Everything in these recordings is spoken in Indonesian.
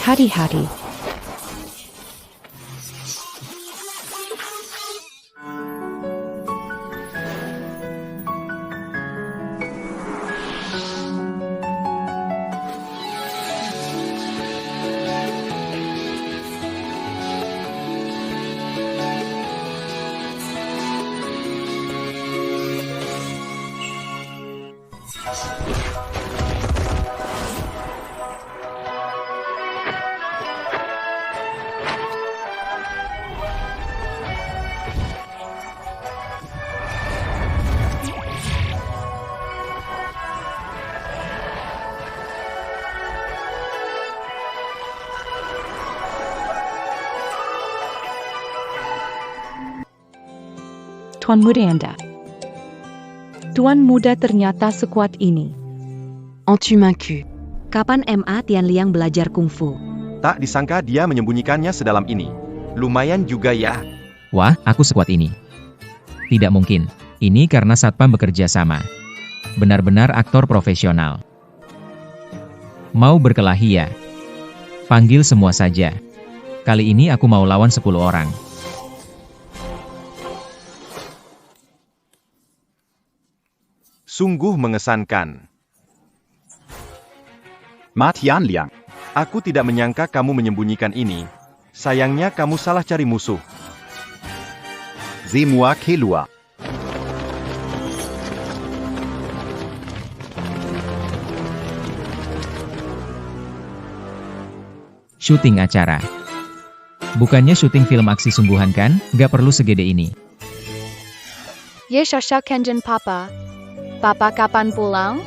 Hari-hari. Tuan muda Anda. Tuan muda ternyata sekuat ini. As-tu vaincu? Kapan MA Tian Liang belajar kungfu? Tak disangka dia menyembunyikannya sedalam ini. Lumayan juga ya. Wah, aku sekuat ini. Tidak mungkin. Ini karena Satpam bekerja sama. Benar-benar aktor profesional. Mau berkelahi ya? Panggil semua saja. Kali ini aku mau lawan 10 orang. Sungguh mengesankan. Ma Tian Liang. Aku tidak menyangka kamu menyembunyikan ini. Sayangnya kamu salah cari musuh. C'est-moi keluar. Syuting acara. Bukannya syuting film aksi sungguhan kan? Gak perlu segede ini. Ye shasha Kenjin Papa. Papa kapan pulang?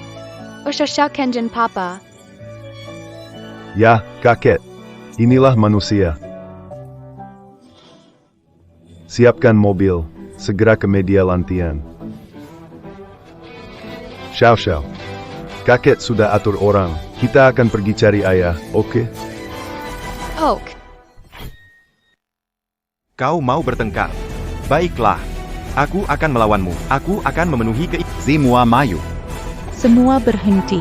Shasha Kenjin Papa. Ya, kakek. Inilah manusia. Siapkan mobil. Segera ke media lantian. Xiao. Kakek sudah atur orang. Kita akan pergi cari ayah, oke? Oak. Kau mau bertengkar? Baiklah. Aku akan melawanmu. Aku akan memenuhi C'est-moi Mayu. Semua berhenti.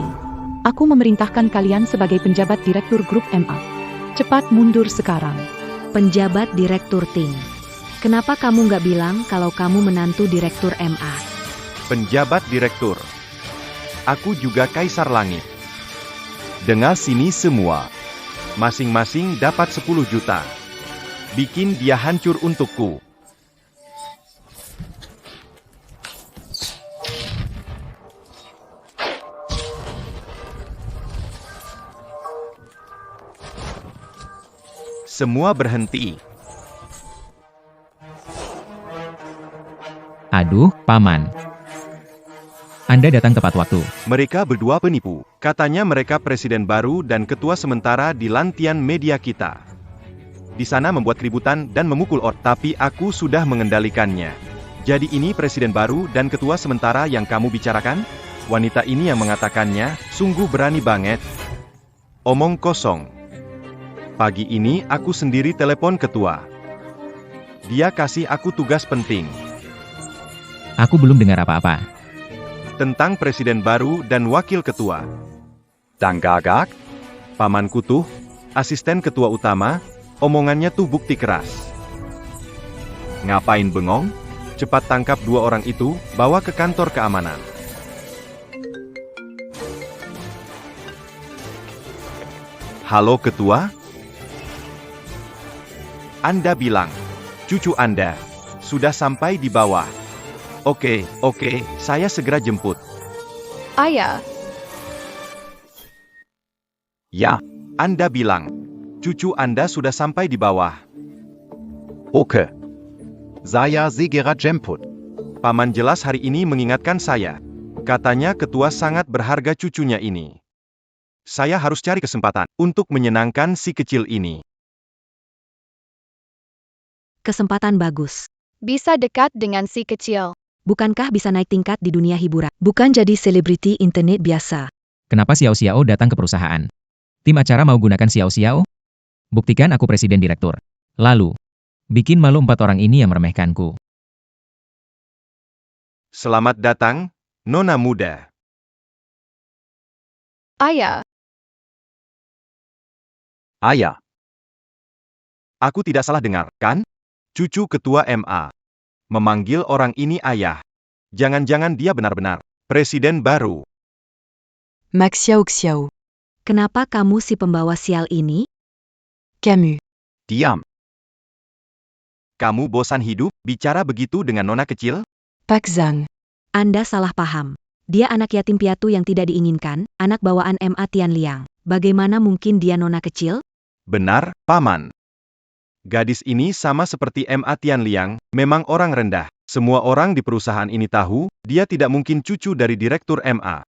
Aku memerintahkan kalian sebagai penjabat direktur grup MA. Cepat mundur sekarang. Penjabat Direktur Ting. Kenapa kamu nggak bilang kalau kamu menantu Direktur MA? penjabat direktur. Aku juga Kaisar Langit. Dengar sini semua. Masing-masing dapat 10 juta. Bikin dia hancur untukku. Semua berhenti. Aduh, Paman. Anda datang tepat waktu. Mereka berdua penipu. Katanya mereka presiden baru dan ketua sementara di lantian media kita. Di sana membuat keributan dan memukul orang, tapi aku sudah mengendalikannya. Jadi ini presiden baru dan ketua sementara yang kamu bicarakan? Wanita ini yang mengatakannya, sungguh berani banget. Omong kosong. Pagi ini aku sendiri telepon ketua. Dia kasih aku tugas penting. Aku belum dengar apa-apa. Tentang presiden baru dan wakil ketua. Tanggagak? Paman Kutuh, asisten ketua utama, omongannya tuh bukti keras. Ngapain bengong? Cepat tangkap 2 orang itu, bawa ke kantor keamanan. Halo ketua? Anda bilang, cucu Anda sudah sampai di bawah. Oke, saya segera jemput. Ayah, Ya. Anda bilang, cucu Anda sudah sampai di bawah. Oke. Saya segera jemput. Paman jelas hari ini mengingatkan saya. Katanya ketua sangat berharga cucunya ini. Saya harus cari kesempatan untuk menyenangkan si kecil ini. Kesempatan bagus. bisa dekat dengan si kecil. Bukankah bisa naik tingkat di dunia hiburan? Bukan jadi selebriti internet biasa. Kenapa Xiao Xiao datang ke perusahaan? Tim acara mau gunakan Xiao Xiao? Buktikan aku presiden direktur. Lalu, bikin malu 4 orang ini yang meremehkanku. Selamat datang, Nona muda. Ayah, Ayah. Aku tidak salah dengar, kan? Cucu ketua MA. Memanggil orang ini ayah. Jangan-jangan dia benar-benar presiden baru. Max Xiao Xiao. Kenapa kamu si pembawa sial ini? Camus. Diam. Kamu bosan hidup, bicara begitu dengan nona kecil? Pak Zhang. Anda salah paham. Dia anak yatim piatu yang tidak diinginkan, anak bawaan MA Tian Liang. Bagaimana mungkin dia nona kecil? Benar, Paman. Gadis ini sama seperti MA Tian Liang, memang orang rendah. Semua orang di perusahaan ini tahu, dia tidak mungkin cucu dari direktur MA.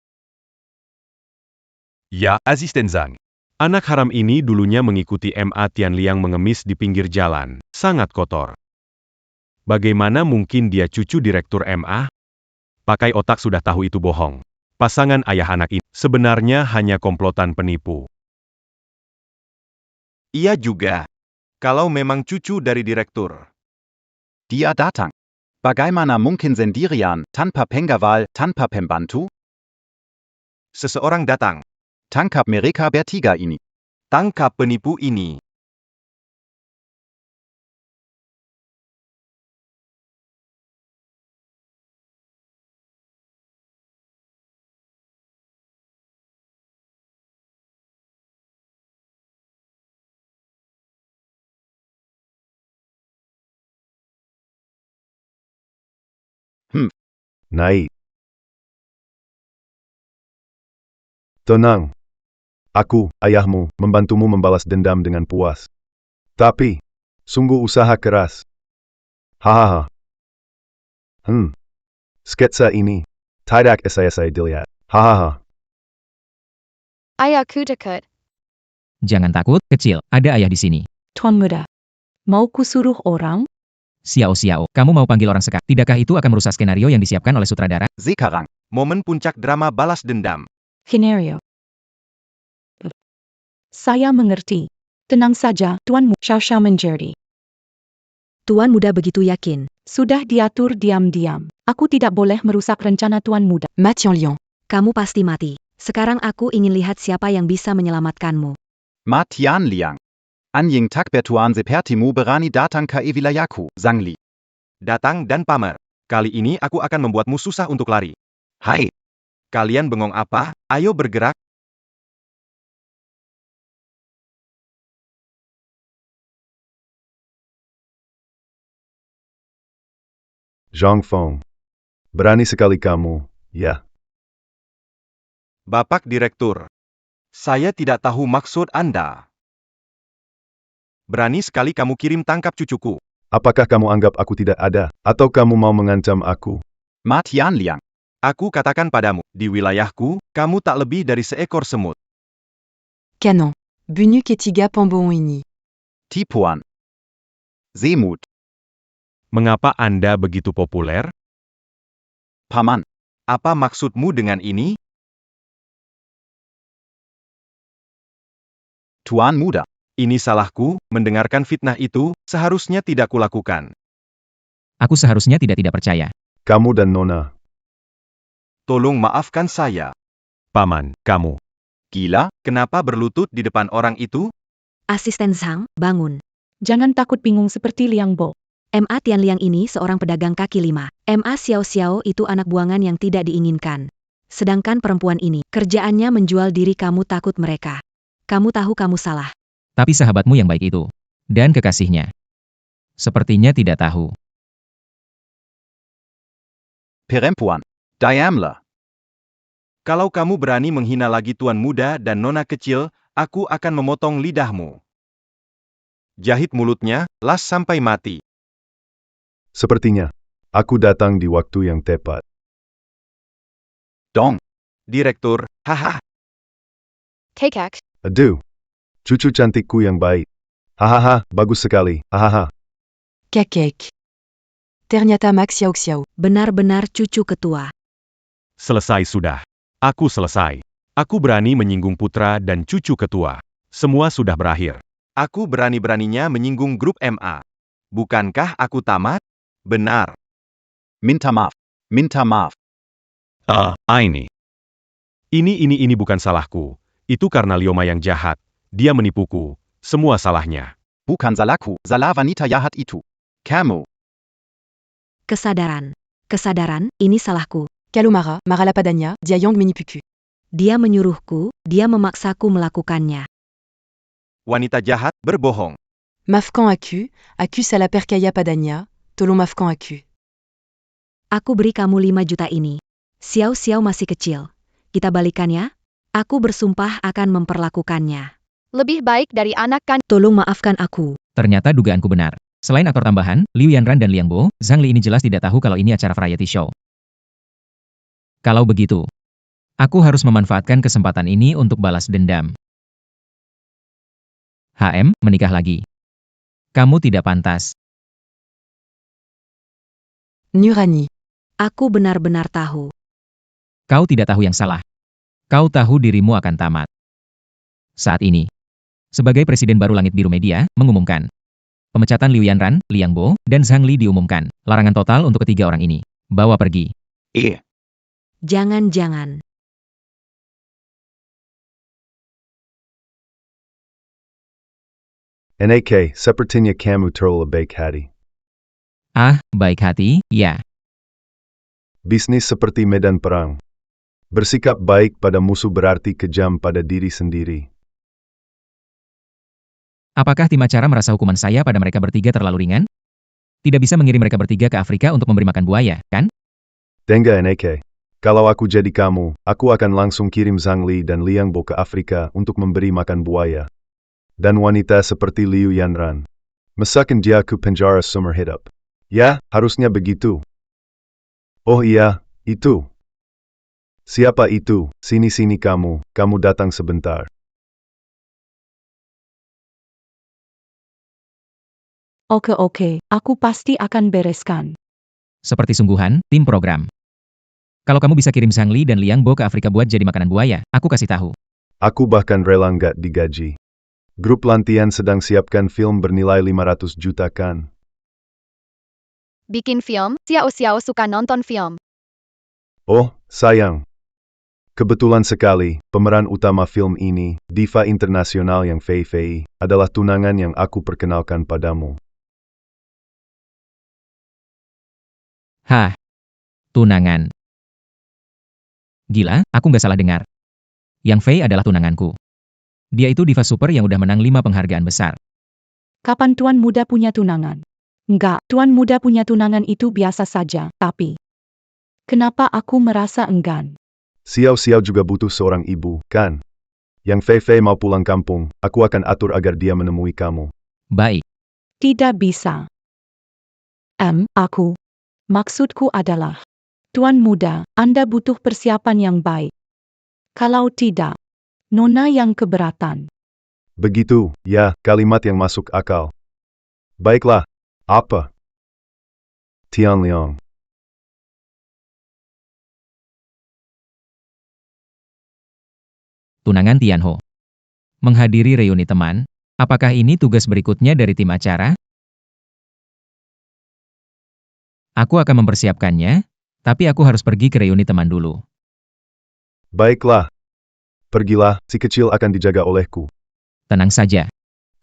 Ya, Asisten Zhang. Anak haram ini dulunya mengikuti MA Tian Liang mengemis di pinggir jalan, sangat kotor. Bagaimana mungkin dia cucu direktur MA? Pakai otak sudah tahu itu bohong. Pasangan ayah anak ini sebenarnya hanya komplotan penipu. Iya juga. Kalau memang cucu dari direktur. Dia datang. Bagaimana mungkin sendirian, tanpa pengawal, tanpa pembantu? Seseorang datang. Tangkap mereka bertiga ini. Tangkap penipu ini. Naik. Tenang. Aku, ayahmu, membantumu membalas dendam dengan puas. Tapi, sungguh usaha keras. Hahaha. Sketsa ini, tidak esai-esai dilihat. Hahaha. Ayah ku takut. Jangan takut, kecil, ada ayah di sini. Tuan Muda. Mau kusuruh orang? Xiao Xiao, kamu mau panggil orang sekarang? Tidakkah itu akan merusak skenario yang disiapkan oleh sutradara? Sekarang. Momen puncak drama balas dendam. Skenario. Saya mengerti. Tenang saja, Tuan Muda. Xiao menjadi. Tuan Muda begitu yakin. Sudah diatur diam-diam. Aku tidak boleh merusak rencana Tuan Muda. Ma Tianliang. Kamu pasti mati. Sekarang aku ingin lihat siapa yang bisa menyelamatkanmu. Ma Tian Liang. Anjing tak bertuan sepertimu berani datang ke wilayahku, Zhang Li. Datang dan pamer. Kali ini aku akan membuatmu susah untuk lari. Hai. Kalian bengong apa? Ayo bergerak. Zhang Feng. Berani sekali kamu, ya. Bapak Direktur. Saya tidak tahu maksud Anda. Berani sekali kamu kirim tangkap cucuku. Apakah kamu anggap aku tidak ada, atau kamu mau mengancam aku? Ma Tian Liang. Aku katakan padamu, di wilayahku, kamu tak lebih dari seekor semut. Canon. Bunuk Etiga Pambouini. Tipuan. Semut. Mengapa Anda begitu populer? Paman. Apa maksudmu dengan ini? Tuan Muda. Ini salahku, mendengarkan fitnah itu, seharusnya tidak kulakukan. Aku seharusnya tidak percaya. Kamu dan Nona. Tolong maafkan saya. Paman, kamu. Gila? Kenapa berlutut di depan orang itu? Asisten Zhang, bangun. Jangan takut bingung seperti Liang Bo. MA Tian Liang ini seorang pedagang kaki lima. MA Xiao Xiao itu anak buangan yang tidak diinginkan. Sedangkan perempuan ini, kerjaannya menjual diri kamu takut mereka. Kamu tahu kamu salah. Tapi sahabatmu yang baik itu. Dan kekasihnya. Sepertinya tidak tahu. Perempuan. Diamlah. Kalau kamu berani menghina lagi tuan muda dan nona kecil, aku akan memotong lidahmu. Jahit mulutnya, las sampai mati. Sepertinya, aku datang di waktu yang tepat. Dong. Direktur, haha. Kekak. Aduh. Cucu cantikku yang baik. Hahaha, bagus sekali. Hahaha. Kakek. Ternyata Max Xiao Xiao. Benar-benar cucu ketua. Selesai sudah. Aku selesai. Aku berani menyinggung putra dan cucu ketua. Semua sudah berakhir. Aku berani-beraninya menyinggung grup MA. Bukankah aku tamat? Benar. Minta maaf. Minta maaf. Ini. Ini bukan salahku. Itu karena Lioma yang jahat. Dia menipuku. Semua salahnya. Bukan salahku, salah wanita jahat itu. Kamu. Kesadaran. Kesadaran, ini salahku. Kalomara, Maralapadania, Diayang Minipuku. Dia menyuruhku, dia memaksaku melakukannya. Wanita jahat, berbohong. Mafkan Aku Salaperkaya Padania, Tolong Mafkan Aku. Aku beri kamu 5 juta ini. Xiao Xiao masih kecil. Kita balikan ya? Aku bersumpah akan memperlakukannya. Lebih baik dari anak kan. Tolong maafkan aku. Ternyata dugaanku benar. Selain aktor tambahan, Liu Yanran dan Liang Bo, Zhang Li ini jelas tidak tahu kalau ini acara variety show. Kalau begitu, aku harus memanfaatkan kesempatan ini untuk balas dendam. HM, menikah lagi. Kamu tidak pantas. Nurani. Aku benar-benar tahu. Kau tidak tahu yang salah. Kau tahu dirimu akan tamat. Saat ini, sebagai Presiden baru Langit Biru Media, mengumumkan. Pemecatan Liu Yanran, Liang Bo, dan Zhang Li diumumkan. Larangan total untuk ketiga orang ini. Bawa pergi. Jangan-jangan. NAK, sepertinya kamu terlalu baik hati. Ah, baik hati, ya. Bisnis seperti medan perang. Bersikap baik pada musuh berarti kejam pada diri sendiri. Apakah tim acara merasa hukuman saya pada mereka bertiga terlalu ringan? Tidak bisa mengirim mereka bertiga ke Afrika untuk memberi makan buaya, kan? Tengah NAK. Kalau aku jadi kamu, aku akan langsung kirim Zhang Li dan Liang Bo ke Afrika untuk memberi makan buaya. Dan wanita seperti Liu Yanran. Mesakin dia ke penjara seumur hidup. Ya, harusnya begitu. Oh iya, itu. Siapa itu? Sini-sini kamu datang sebentar. Oke, aku pasti akan bereskan. Seperti sungguhan, tim program. Kalau kamu bisa kirim Zhang Li dan Liang Bo ke Afrika buat jadi makanan buaya, aku kasih tahu. Aku bahkan rela nggak digaji. Grup Lantian sedang siapkan film bernilai 500 juta kan? Bikin film, Xiao Xiao suka nonton film. Oh, sayang. Kebetulan sekali, pemeran utama film ini, diva internasional yang Fei Fei, adalah tunangan yang aku perkenalkan padamu. Hah? Tunangan. Gila, aku nggak salah dengar. Yang Fei adalah tunanganku. Dia itu diva super yang udah menang 5 penghargaan besar. Kapan tuan muda punya tunangan? Enggak, tuan muda punya tunangan itu biasa saja, tapi... Kenapa aku merasa enggan? Xiao Xiao juga butuh seorang ibu, kan? Yang Fei Fei mau pulang kampung, aku akan atur agar dia menemui kamu. Baik. Tidak bisa. Maksudku adalah, tuan muda, Anda butuh persiapan yang baik. Kalau tidak, Nona yang keberatan. Begitu, ya, kalimat yang masuk akal. Baiklah. Apa? Tian Liang. Tunangan Tianho. Menghadiri reuni teman, apakah ini tugas berikutnya dari tim acara? Aku akan mempersiapkannya, tapi aku harus pergi ke reuni teman dulu. Baiklah. Pergilah, si kecil akan dijaga olehku. Tenang saja.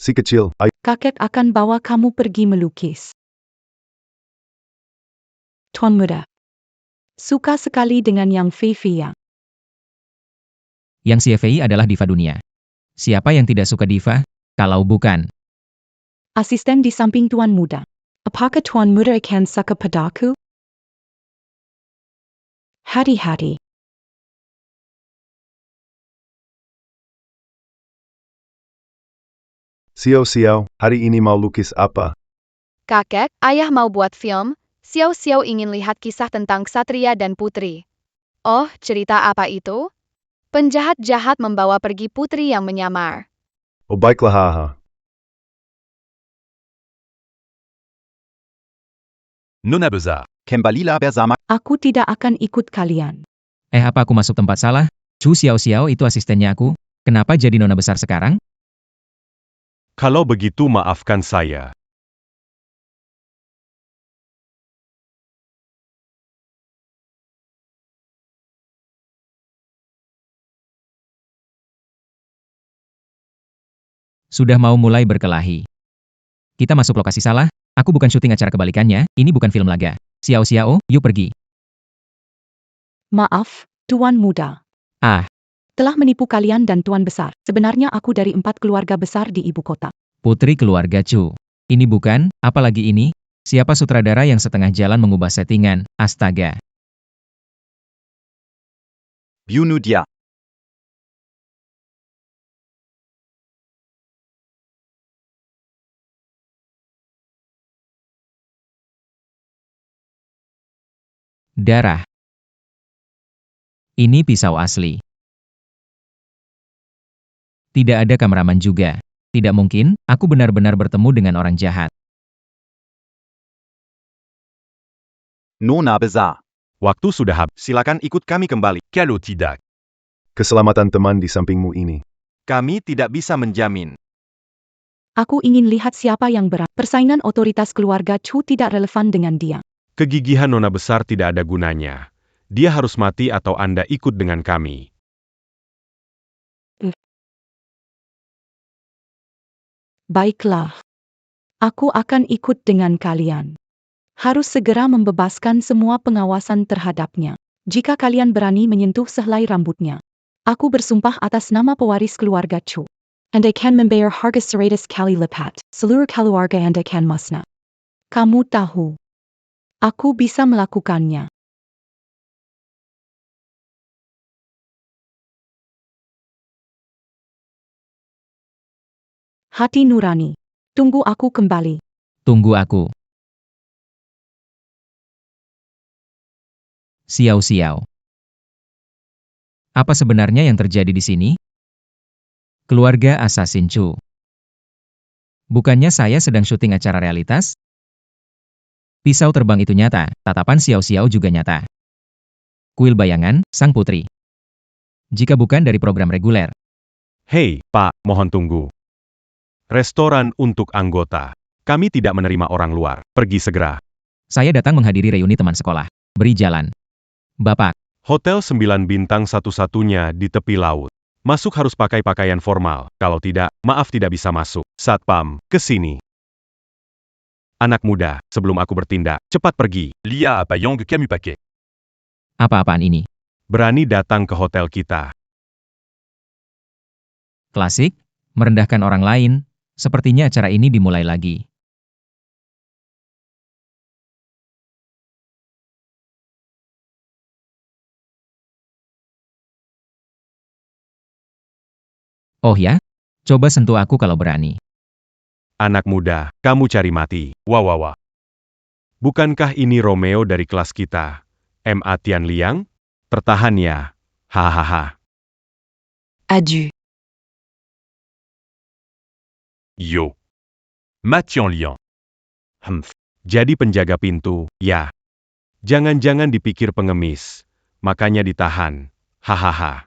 Si kecil, ayo. Kakek akan bawa kamu pergi melukis. Tuan muda. Suka sekali dengan yang Fei Fei. Yang Xie Fei adalah diva dunia. Siapa yang tidak suka diva? Kalau bukan, Asisten di samping tuan muda. Apakah tuan muda akan suka padaku? Hati-hati. Xiao Xiao, hari ini mau lukis apa? Kakek, ayah mau buat film, Xiao Xiao ingin lihat kisah tentang ksatria dan putri. Oh, cerita apa itu? Penjahat jahat membawa pergi putri yang menyamar. Oh baiklah haha. Nona besar. Kembalilah bersama. Aku tidak akan ikut kalian. apa aku masuk tempat salah? Chu Xiao Xiao itu asistennya aku. Kenapa jadi nona besar sekarang? Kalau begitu maafkan saya. Sudah mau mulai berkelahi. Kita masuk lokasi salah, aku bukan syuting acara kebalikannya, ini bukan film laga. Xiao Xiao, yuk pergi. Maaf, Tuan Muda. Ah, Telah menipu kalian dan Tuan Besar. Sebenarnya aku dari 4 keluarga besar di ibu kota. putri keluarga Chu. Ini bukan, apalagi ini? Siapa sutradara yang setengah jalan mengubah settingan? Astaga. Bunu dia. Darah. Ini pisau asli. Tidak ada kameraman juga. Tidak mungkin, aku benar-benar bertemu dengan orang jahat. Nona besar. Waktu sudah habis. Silakan ikut kami kembali. Kalau tidak, Keselamatan teman di sampingmu ini. Kami tidak bisa menjamin. Aku ingin lihat siapa yang berat. Persaingan otoritas keluarga Chu tidak relevan dengan dia. kegigihan Nona besar tidak ada gunanya. Dia harus mati atau Anda ikut dengan kami. Baiklah. Aku akan ikut dengan kalian. Harus segera membebaskan semua pengawasan terhadapnya. Jika kalian berani menyentuh sehelai rambutnya. Aku bersumpah atas nama pewaris keluarga Chu. Anda akan membayar harga 100 kali lipat. Seluruh keluarga Anda akan musnah. Kamu tahu. Aku bisa melakukannya. Hati nurani. Tunggu aku kembali. Tunggu aku. Xiao Xiao. Apa sebenarnya yang terjadi di sini? Keluarga Assassin Chu. Bukannya saya sedang syuting acara realitas? Pisau terbang itu nyata, tatapan Xiao Xiao juga nyata. Kuil bayangan, sang putri. Jika bukan dari program reguler. Hei, Pak, mohon tunggu. Restoran untuk anggota. Kami tidak menerima orang luar. Pergi segera. Saya datang menghadiri reuni teman sekolah. Beri jalan. Bapak, Hotel 9 bintang satu-satunya di tepi laut. Masuk harus pakai pakaian formal. Kalau tidak, maaf tidak bisa masuk. Satpam, ke sini. Anak muda, sebelum aku bertindak, cepat pergi. Lia apa yang kamu pakai? apa-apaan ini? Berani datang ke hotel kita. Klasik, merendahkan orang lain, sepertinya acara ini dimulai lagi. Oh ya? Coba sentuh aku kalau berani. Anak muda, kamu cari mati. Wah wah wah. Bukankah ini Romeo dari kelas kita? M.A. Tian Liang? Tertahan ya. Hahaha. Adieu. Yo. Ma Tian Liang. Jadi penjaga pintu, ya. Jangan-jangan dipikir pengemis. Makanya ditahan. Hahaha.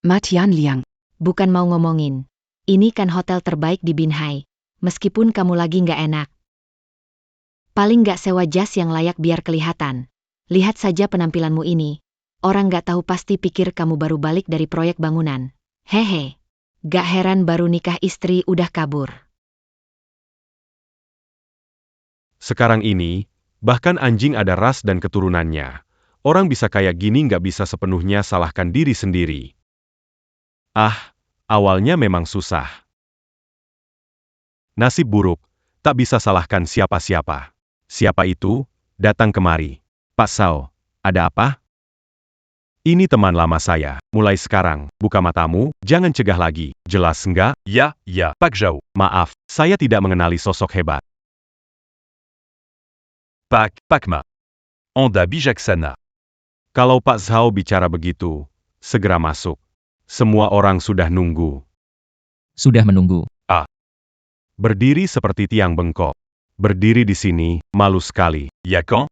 Matian Liang. Bukan mau ngomongin. Ini kan hotel terbaik di Binhai. Meskipun kamu lagi nggak enak. Paling nggak sewa jas yang layak biar kelihatan. Lihat saja penampilanmu ini. Orang nggak tahu pasti pikir kamu baru balik dari proyek bangunan. Hehe. Gak heran baru nikah istri udah kabur. Sekarang ini, bahkan anjing ada ras dan keturunannya. Orang bisa kayak gini nggak bisa sepenuhnya salahkan diri sendiri. Ah, awalnya memang susah. Nasib buruk, tak bisa salahkan siapa-siapa. Siapa itu? Datang kemari. Pak Sao, ada apa? Ini teman lama saya. Mulai sekarang, buka matamu, jangan cegah lagi. Jelas enggak? Ya, Pak Zhao. Maaf, saya tidak mengenali sosok hebat. Pak Ma. Anda bijaksana. Kalau Pak Zhao bicara begitu, segera masuk. Semua orang sudah nunggu. Sudah menunggu. Berdiri seperti tiang bengkok. Berdiri di sini, malu sekali. Ya kan?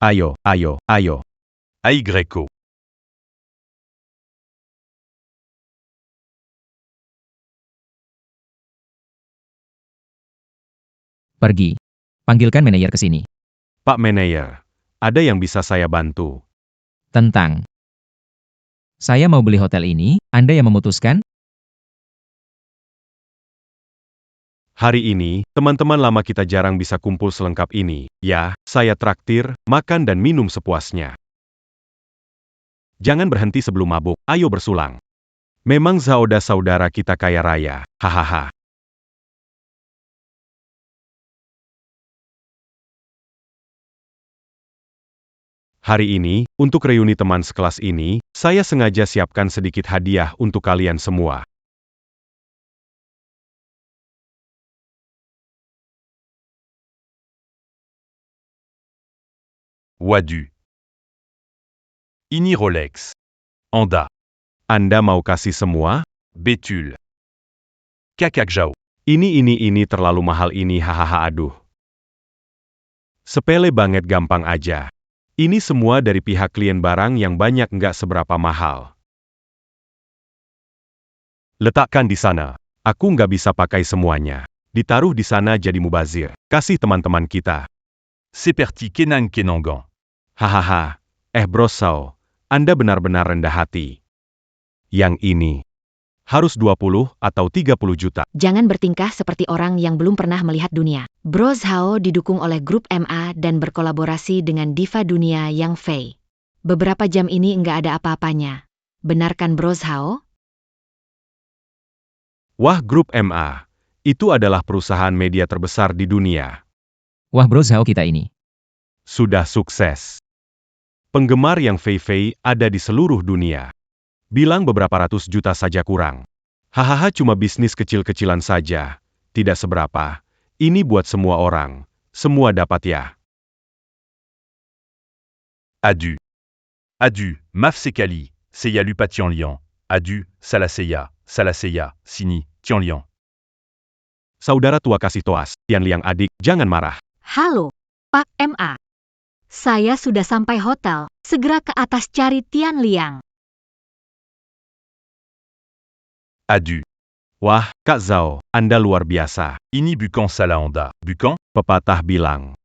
Ayo. Ai Greco. Pergi. Panggilkan manajer ke sini. Pak Manayer, ada yang bisa saya bantu? Tentang. Saya mau beli hotel ini, Anda yang memutuskan? Hari ini, teman-teman lama kita jarang bisa kumpul selengkap ini. Ya, saya traktir, makan dan minum sepuasnya. Jangan berhenti sebelum mabuk, ayo bersulang. Memang Zaoda saudara kita kaya raya, hahaha. Hari ini, untuk reuni teman sekelas ini, saya sengaja siapkan sedikit hadiah untuk kalian semua. Wadu. Ini Rolex. Anda. Anda mau kasih semua? Betul. Kakak Jao. Ini terlalu mahal ini hahaha aduh. Sepele banget gampang aja. Ini semua dari pihak klien barang yang banyak nggak seberapa mahal. Letakkan di sana. Aku nggak bisa pakai semuanya. Ditaruh di sana jadi mubazir. Kasih teman-teman kita. Seperti Kenang Kenangan. Hahaha. Bros Sao. Anda benar-benar rendah hati. Yang ini. Harus 20 atau 30 juta. Jangan bertingkah seperti orang yang belum pernah melihat dunia. Bros Hao didukung oleh grup MA dan berkolaborasi dengan diva dunia Yang Fei. Beberapa jam ini nggak ada apa-apanya. Benarkan Bros Hao? Wah, grup MA. Itu adalah perusahaan media terbesar di dunia. Wah Bros Hao kita ini. Sudah sukses. Penggemar Yang Fei ada di seluruh dunia. Bilang beberapa ratus juta saja kurang. Hahaha cuma bisnis kecil-kecilan saja. Tidak seberapa. Ini buat semua orang. Semua dapat ya. Adu. Adu, maf sekali. Saya lupa Tianliang. Adu, Salaseya, sini, Tianliang. Saudara tua kasih toas. Tianliang adik, jangan marah. Halo, Pak MA. Saya sudah sampai hotel. Segera ke atas cari Tianliang. Adu. Wah, Kak Zhao, Anda luar biasa. Ini bukan salah Anda. Bukan? Pepatah bilang.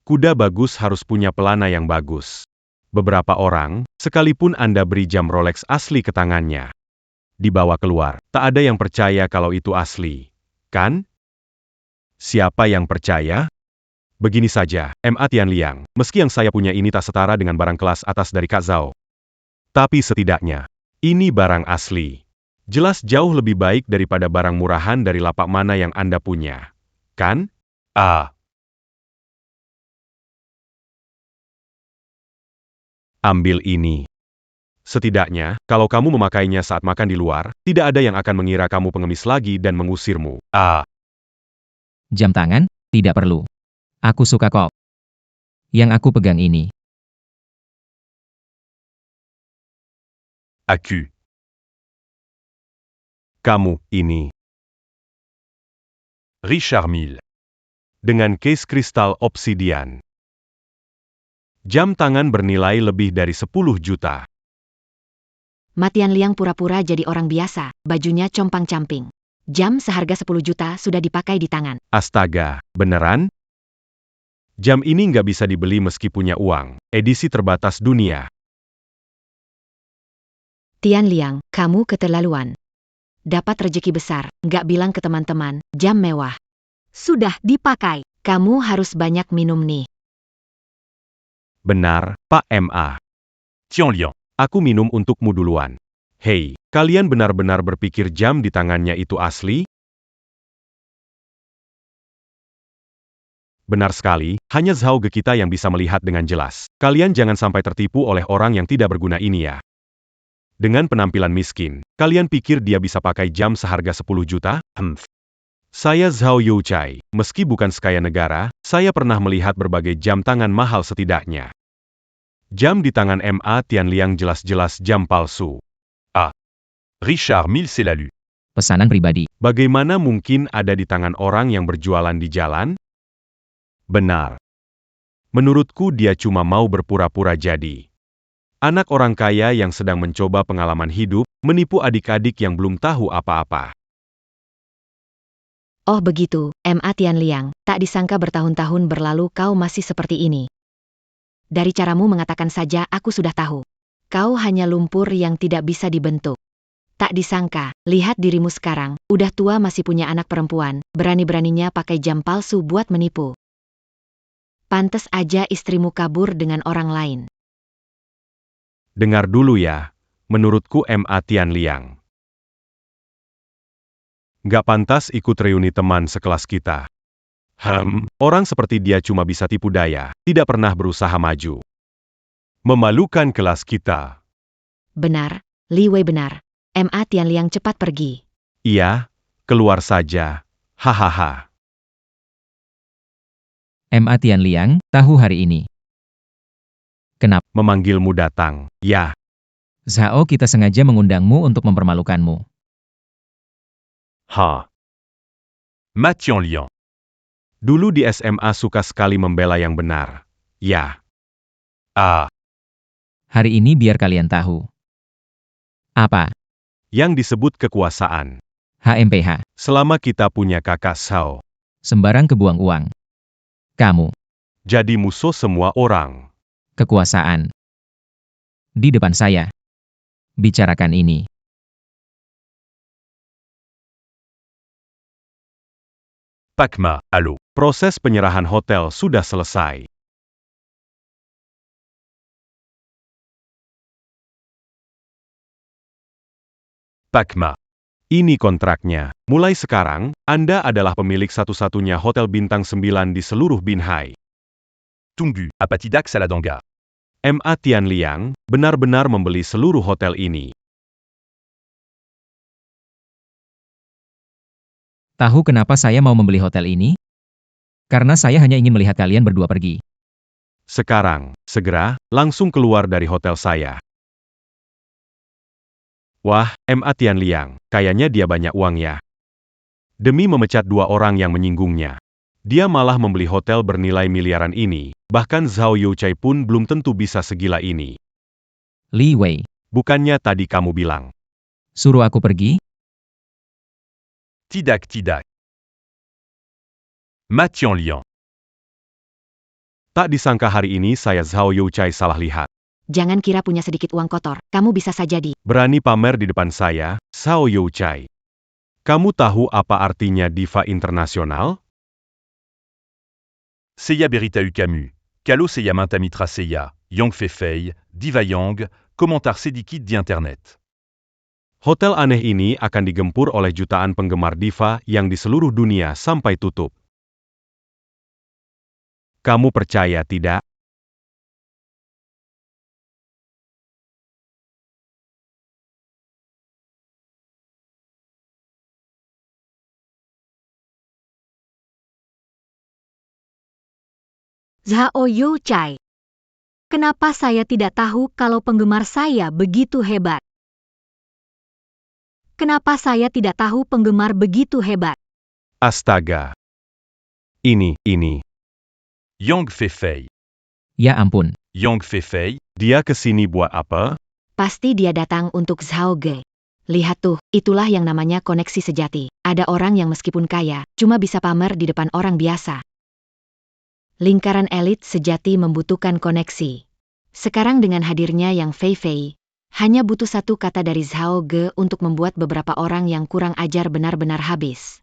Kuda bagus harus punya pelana yang bagus. Beberapa orang, sekalipun Anda beri jam Rolex asli ke tangannya, dibawa keluar, tak ada yang percaya kalau itu asli. Kan? Siapa yang percaya? Begini saja, MA Tianliang, meski yang saya punya ini tak setara dengan barang kelas atas dari Kak Zhao. Tapi setidaknya, ini barang asli. Jelas jauh lebih baik daripada barang murahan dari lapak mana yang Anda punya. Kan? Ah. Ambil ini. Setidaknya, kalau kamu memakainya saat makan di luar, tidak ada yang akan mengira kamu pengemis lagi dan mengusirmu. Ah. Jam tangan? Tidak perlu. Aku suka kok. Yang aku pegang ini. Aku. Kamu, ini. Richard Mille. Dengan case kristal obsidian. Jam tangan bernilai lebih dari 10 juta. Tianliang pura-pura jadi orang biasa, bajunya compang-camping. Jam seharga 10 juta sudah dipakai di tangan. Astaga, beneran? Jam ini nggak bisa dibeli meski punya uang. Edisi terbatas dunia. Tianliang, kamu keterlaluan. Dapat rejeki besar, nggak bilang ke teman-teman, jam mewah. Sudah dipakai, kamu harus banyak minum nih. Benar, Pak MA. Tianliang. Aku minum untukmu duluan. Hei, kalian benar-benar berpikir jam di tangannya itu asli? Benar sekali, hanya Zhao Ge kita yang bisa melihat dengan jelas. Kalian jangan sampai tertipu oleh orang yang tidak berguna ini ya. Dengan penampilan miskin, kalian pikir dia bisa pakai jam seharga 10 juta? Saya Zhao Youchai, meski bukan sekaya negara, saya pernah melihat berbagai jam tangan mahal setidaknya. Jam di tangan MA Tianliang jelas-jelas jam palsu. Ah. Richard Mille c'est la lu. Pesanan pribadi. Bagaimana mungkin ada di tangan orang yang berjualan di jalan? Benar. Menurutku dia cuma mau berpura-pura jadi anak orang kaya yang sedang mencoba pengalaman hidup, menipu adik-adik yang belum tahu apa-apa. Oh begitu, MA Tianliang, tak disangka bertahun-tahun berlalu kau masih seperti ini. Dari caramu mengatakan saja aku sudah tahu. Kau hanya lumpur yang tidak bisa dibentuk. Tak disangka, lihat dirimu sekarang, udah tua masih punya anak perempuan, berani-beraninya pakai jam palsu buat menipu. Pantes aja istrimu kabur dengan orang lain. Dengar dulu ya, menurutku MA Tianliang nggak pantas ikut reuni teman sekelas kita. Orang seperti dia cuma bisa tipu daya, tidak pernah berusaha maju. Memalukan kelas kita. Benar, Li Wei benar. MA Tianliang cepat pergi. Iya, keluar saja. Hahaha. MA Tianliang, tahu hari ini. Kenapa? Memanggilmu datang, ya. Zhao, kita sengaja mengundangmu untuk mempermalukanmu. Ha. Ma Tianliang. Dulu di SMA suka sekali membela yang benar. Ya. Ah, Hari ini biar kalian tahu. Apa? Yang disebut kekuasaan. HMPH. Selama kita punya kakak Zhao, Sembarang kebuang uang. Kamu. jadi musuh semua orang. Kekuasaan. Di depan saya. Bicarakan ini. Pacma, allô. Proses penyerahan hotel sudah selesai. Pacma. Ini kontraknya. Mulai sekarang, Anda adalah pemilik satu-satunya hotel bintang 9 di seluruh Binhai. Tunggu, Apatidax Saladanga. MA Tianliang benar-benar membeli seluruh hotel ini. Tahu kenapa saya mau membeli hotel ini? Karena saya hanya ingin melihat kalian berdua pergi. Sekarang, segera, langsung keluar dari hotel saya. Wah, MA Tianliang, kayaknya dia banyak uang ya. Demi memecat 2 orang yang menyinggungnya. Dia malah membeli hotel bernilai miliaran ini, bahkan Zhao Youchai pun belum tentu bisa segila ini. Li Wei, Bukannya tadi kamu bilang, suruh aku pergi? Tidak. Ma Tianliang. tak disangka hari ini saya Zhao Youchai salah lihat. Jangan kira punya sedikit uang kotor, kamu bisa saja Berani pamer di depan saya, Zhao Youchai. Kamu tahu apa artinya diva internasional? Seiya Berita Camus. Kalo Seiya Mintamitra Seiya. Yang Fei, Diva Yang, komentar sedikit di internet. Hotel aneh ini akan digempur oleh jutaan penggemar diva yang di seluruh dunia sampai tutup. Kamu percaya tidak? Zhao Youchai. Kenapa saya tidak tahu kalau penggemar saya begitu hebat? Kenapa saya tidak tahu penggemar begitu hebat? Astaga. Ini. Yang Fei. Ya ampun. Yang Fei. Dia kesini buat apa? Pasti dia datang untuk Zhao Ge. Lihat tuh, itulah yang namanya koneksi sejati. Ada orang yang meskipun kaya, cuma bisa pamer di depan orang biasa. Lingkaran elit sejati membutuhkan koneksi. Sekarang dengan hadirnya Yang Fei, hanya butuh satu kata dari Zhao Ge untuk membuat beberapa orang yang kurang ajar benar-benar habis.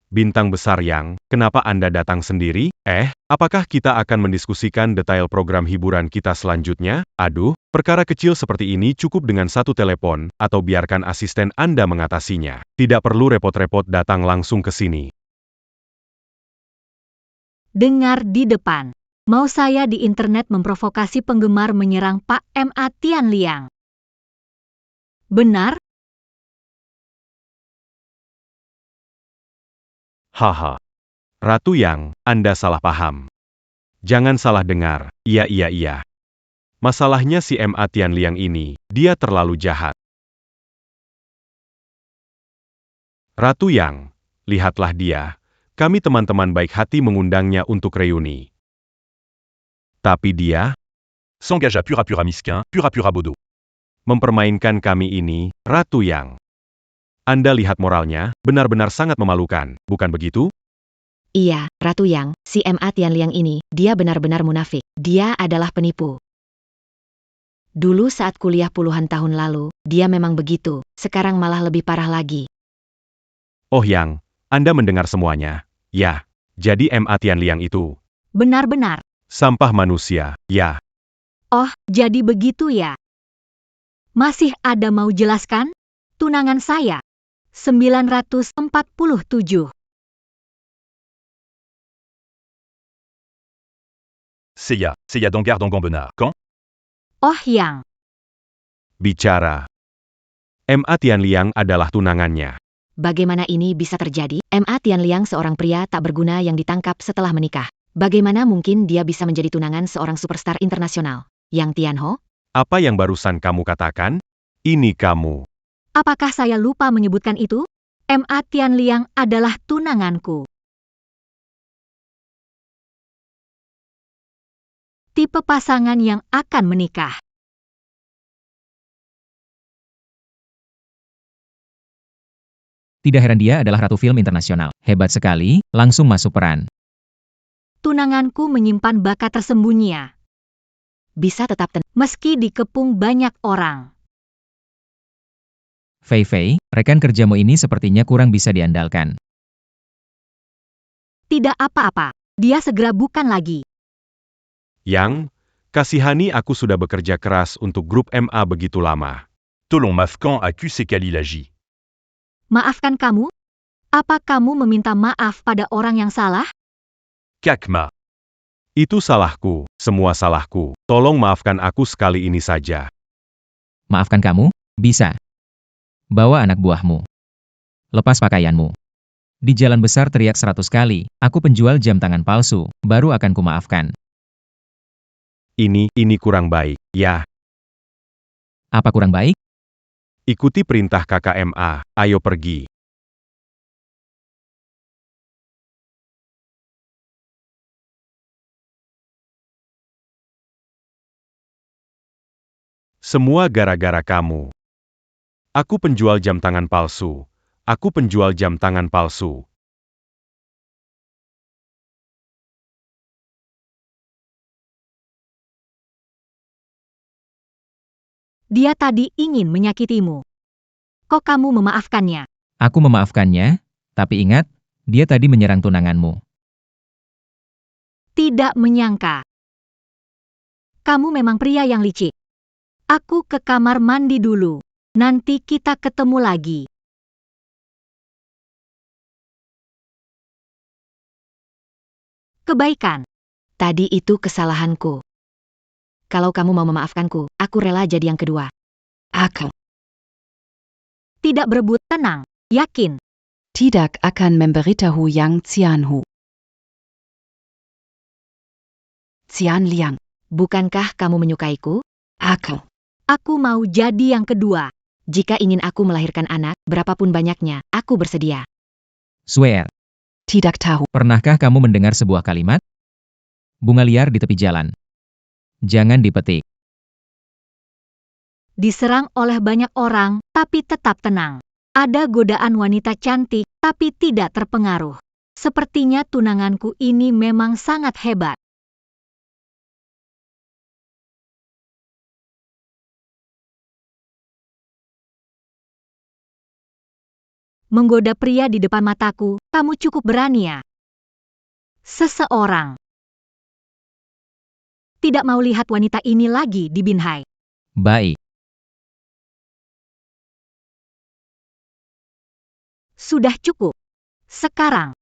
Bintang besar Yang, kenapa Anda datang sendiri? Apakah kita akan mendiskusikan detail program hiburan kita selanjutnya? Aduh, perkara kecil seperti ini cukup dengan satu telepon, atau biarkan asisten Anda mengatasinya. Tidak perlu repot-repot datang langsung ke sini. Dengar di depan. Mau saya di internet memprovokasi penggemar menyerang Pak MA Tianliang. Benar? Haha. Ratu Yang, Anda salah paham. Jangan salah dengar, iya. Masalahnya si MA Tianliang ini, dia terlalu jahat. Ratu Yang, lihatlah dia. Kami teman-teman baik hati mengundangnya untuk reuni. Tapi dia S'engagea pura misquin, pura bodo. mempermainkan kami ini, Ratu Yang. Anda lihat moralnya, benar-benar sangat memalukan, bukan begitu? Iya, Ratu Yang, si MA Tianliang ini, dia benar-benar munafik. Dia adalah penipu. Dulu saat kuliah puluhan tahun lalu, dia memang begitu, sekarang malah lebih parah lagi. Oh Yang, Anda mendengar semuanya. Ya, jadi MA Tianliang itu Benar-benar. sampah manusia, ya. Oh, jadi begitu ya? Masih ada mau jelaskan? Tunangan saya. 947. Seiya Dangar Dangambenar. Quand? Oh Yang, Bicara. MA Tianliang adalah tunangannya. bagaimana ini bisa terjadi? MA Tianliang seorang pria tak berguna yang ditangkap setelah menikah. Bagaimana mungkin dia bisa menjadi tunangan seorang superstar internasional? Yang Tianho? Apa yang barusan kamu katakan? Ini kamu. Apakah saya lupa menyebutkan itu? MA Tianliang adalah tunanganku. Tipe pasangan yang akan menikah. Tidak heran dia adalah ratu film internasional. Hebat sekali, langsung masuk peran. Tunanganku menyimpan bakat tersembunyi. Bisa tetap tenang, meski dikepung banyak orang. Fei Fei, rekan kerjamu ini sepertinya kurang bisa diandalkan. Tidak apa-apa, dia segera bukan lagi. Yang, kasihani aku sudah bekerja keras untuk grup MA begitu lama. Tolon Mafkan accuse Kali Laji. Maafkan kamu? Apa kamu meminta maaf pada orang yang salah? Kakma. Itu salahku, semua salahku. Tolong maafkan aku sekali ini saja. Maafkan kamu? Bisa. Bawa anak buahmu. Lepas pakaianmu. Di jalan besar teriak 100 kali, aku penjual jam tangan palsu, baru akan kumaafkan. Ini kurang baik, ya. Apa kurang baik? Ikuti perintah kakak MA, ayo pergi. Semua gara-gara kamu. Aku penjual jam tangan palsu. Aku penjual jam tangan palsu. Dia tadi ingin menyakitimu. Kok kamu memaafkannya? Aku memaafkannya, tapi ingat, dia tadi menyerang tunanganmu. Tidak menyangka. Kamu memang pria yang licik. Aku ke kamar mandi dulu. Nanti kita ketemu lagi. Kebaikan. Tadi itu kesalahanku. Kalau kamu mau memaafkanku, aku rela jadi yang kedua. Aku Tidak berebut, tenang, yakin. tidak akan memberitahu Yang Tianhu. Tianliang, Bukankah kamu menyukaiku? aku mau jadi yang kedua. Jika ingin aku melahirkan anak, berapapun banyaknya, aku bersedia. Swear. tidak tahu. Pernahkah kamu mendengar sebuah kalimat? Bunga liar di tepi jalan. Jangan dipetik. Diserang oleh banyak orang, tapi tetap tenang. Ada godaan wanita cantik, tapi tidak terpengaruh. Sepertinya tunanganku ini memang sangat hebat. Menggoda pria di depan mataku, kamu cukup berani ya. Seseorang tidak mau lihat wanita ini lagi di Binhai. Baik. Sudah cukup. Sekarang,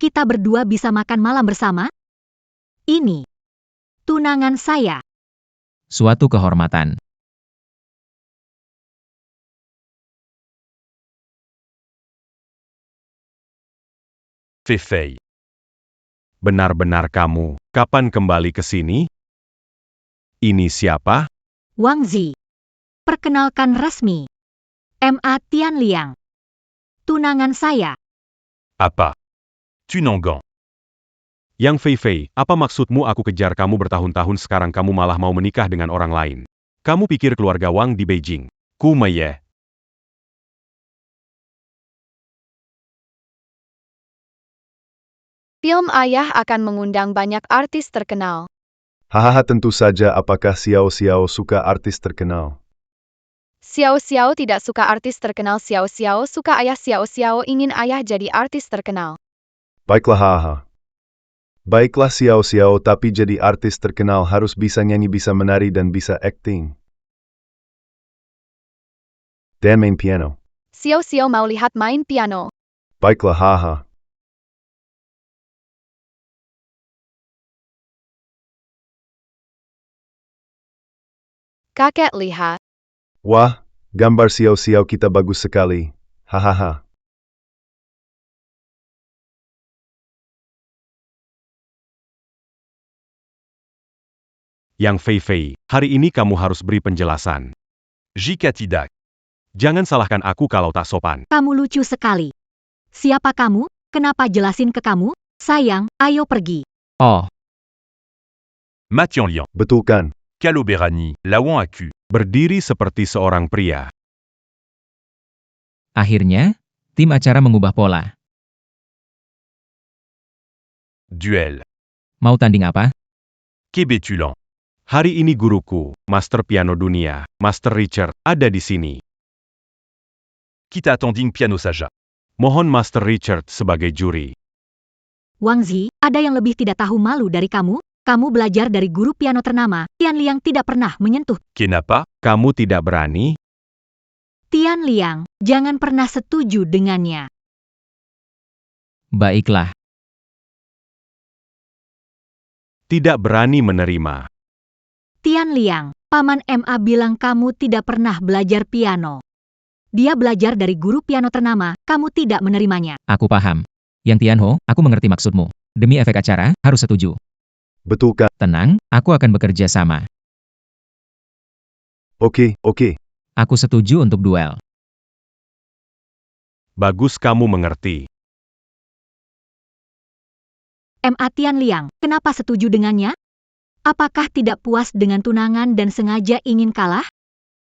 kita berdua bisa makan malam bersama? Ini tunangan saya. Suatu kehormatan. Fei Fei. Benar-benar kamu, kapan kembali ke sini? Ini siapa? Wang Zi. Perkenalkan resmi. MA Tianliang. Tunangan saya. Apa? Tunangan. Yang Fei Fei, apa maksudmu aku kejar kamu bertahun-tahun sekarang kamu malah mau menikah dengan orang lain? Kamu pikir keluarga Wang di Beijing? Kumeye. Film Ayah akan mengundang banyak artis terkenal. Hahaha, tentu saja. Apakah Xiao Xiao suka artis terkenal? Xiao Xiao tidak suka artis terkenal. Xiao Xiao suka ayah. Xiao Xiao ingin ayah jadi artis terkenal. Baiklah, haha. Baiklah Xiao Xiao, tapi jadi artis terkenal harus bisa nyanyi, bisa menari, dan bisa acting. Dan main piano. Xiao Xiao mau lihat main piano. Baiklah, haha. Kakek lihat. Wah, gambar Xiao Xiao kita bagus sekali. Hahaha. Yang Fei Fei, hari ini kamu harus beri penjelasan. Jika tidak, Jangan salahkan aku kalau tak sopan. Kamu lucu sekali. Siapa kamu? Kenapa jelasin ke kamu? Sayang, ayo pergi. Oh, Ma Tianliang, Betul kan? Calo Berani, Lawan Aku. Berdiri seperti seorang pria. akhirnya, tim acara mengubah pola. Duel. Mau tanding apa? Kebetulan. Hari ini guruku, Master Piano Dunia, Master Richard, ada di sini. Kita attending piano saja. Mohon Master Richard sebagai juri. Wang Zi, ada yang lebih tidak tahu malu dari kamu? Kamu belajar dari guru piano ternama, Tian Liang tidak pernah menyentuh. Kenapa? Kamu tidak berani? Tian Liang, jangan pernah setuju dengannya. Baiklah, Tidak berani menerima. Tian Liang, Paman MA bilang kamu tidak pernah belajar piano. Dia belajar dari guru piano ternama, kamu tidak menerimanya. aku paham. Yang Tianho, aku mengerti maksudmu. Demi efek acara, harus setuju. Betul kan? Tenang, aku akan bekerja sama. Oke. Aku setuju untuk duel. Bagus kamu mengerti. MA Tian Liang, kenapa setuju dengannya? Apakah tidak puas dengan tunangan dan sengaja ingin kalah?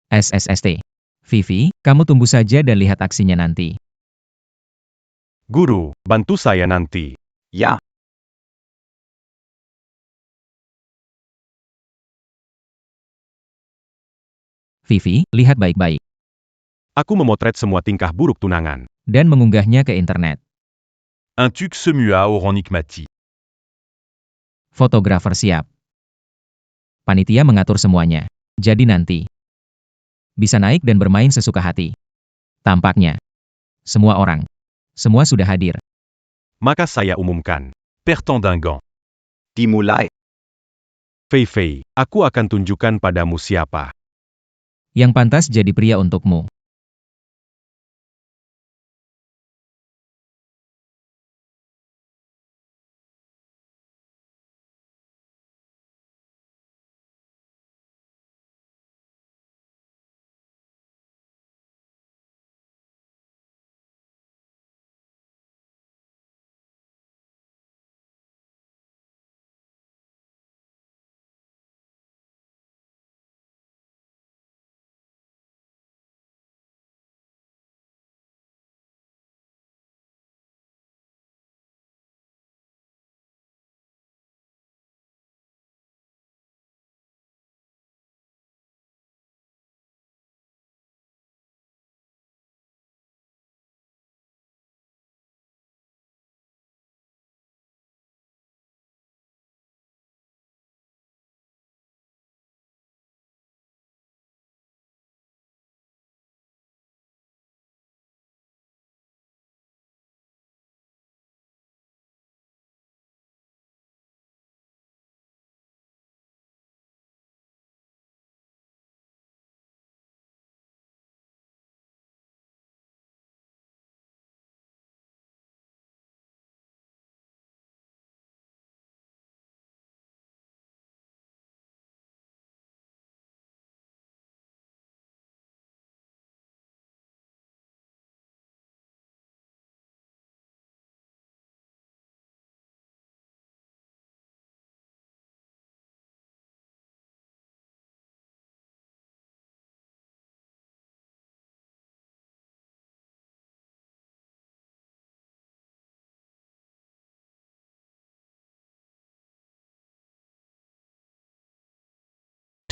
SSST. Vivi, kamu tunggu saja dan lihat aksinya nanti. Guru, bantu saya nanti. Ja. Vivi, lihat baik-baik. Aku memotret semua tingkah buruk tunangan. Dan mengunggahnya ke internet. Un tuc semua au Mati. Fotografer siap. Panitia mengatur semuanya. Jadi nanti, bisa naik dan bermain sesuka hati. Tampaknya, semua orang, semua sudah hadir. Maka saya umumkan. Pertendingan. Dimulai. Fei Fei, aku akan tunjukkan padamu siapa. Yang pantas jadi pria untukmu.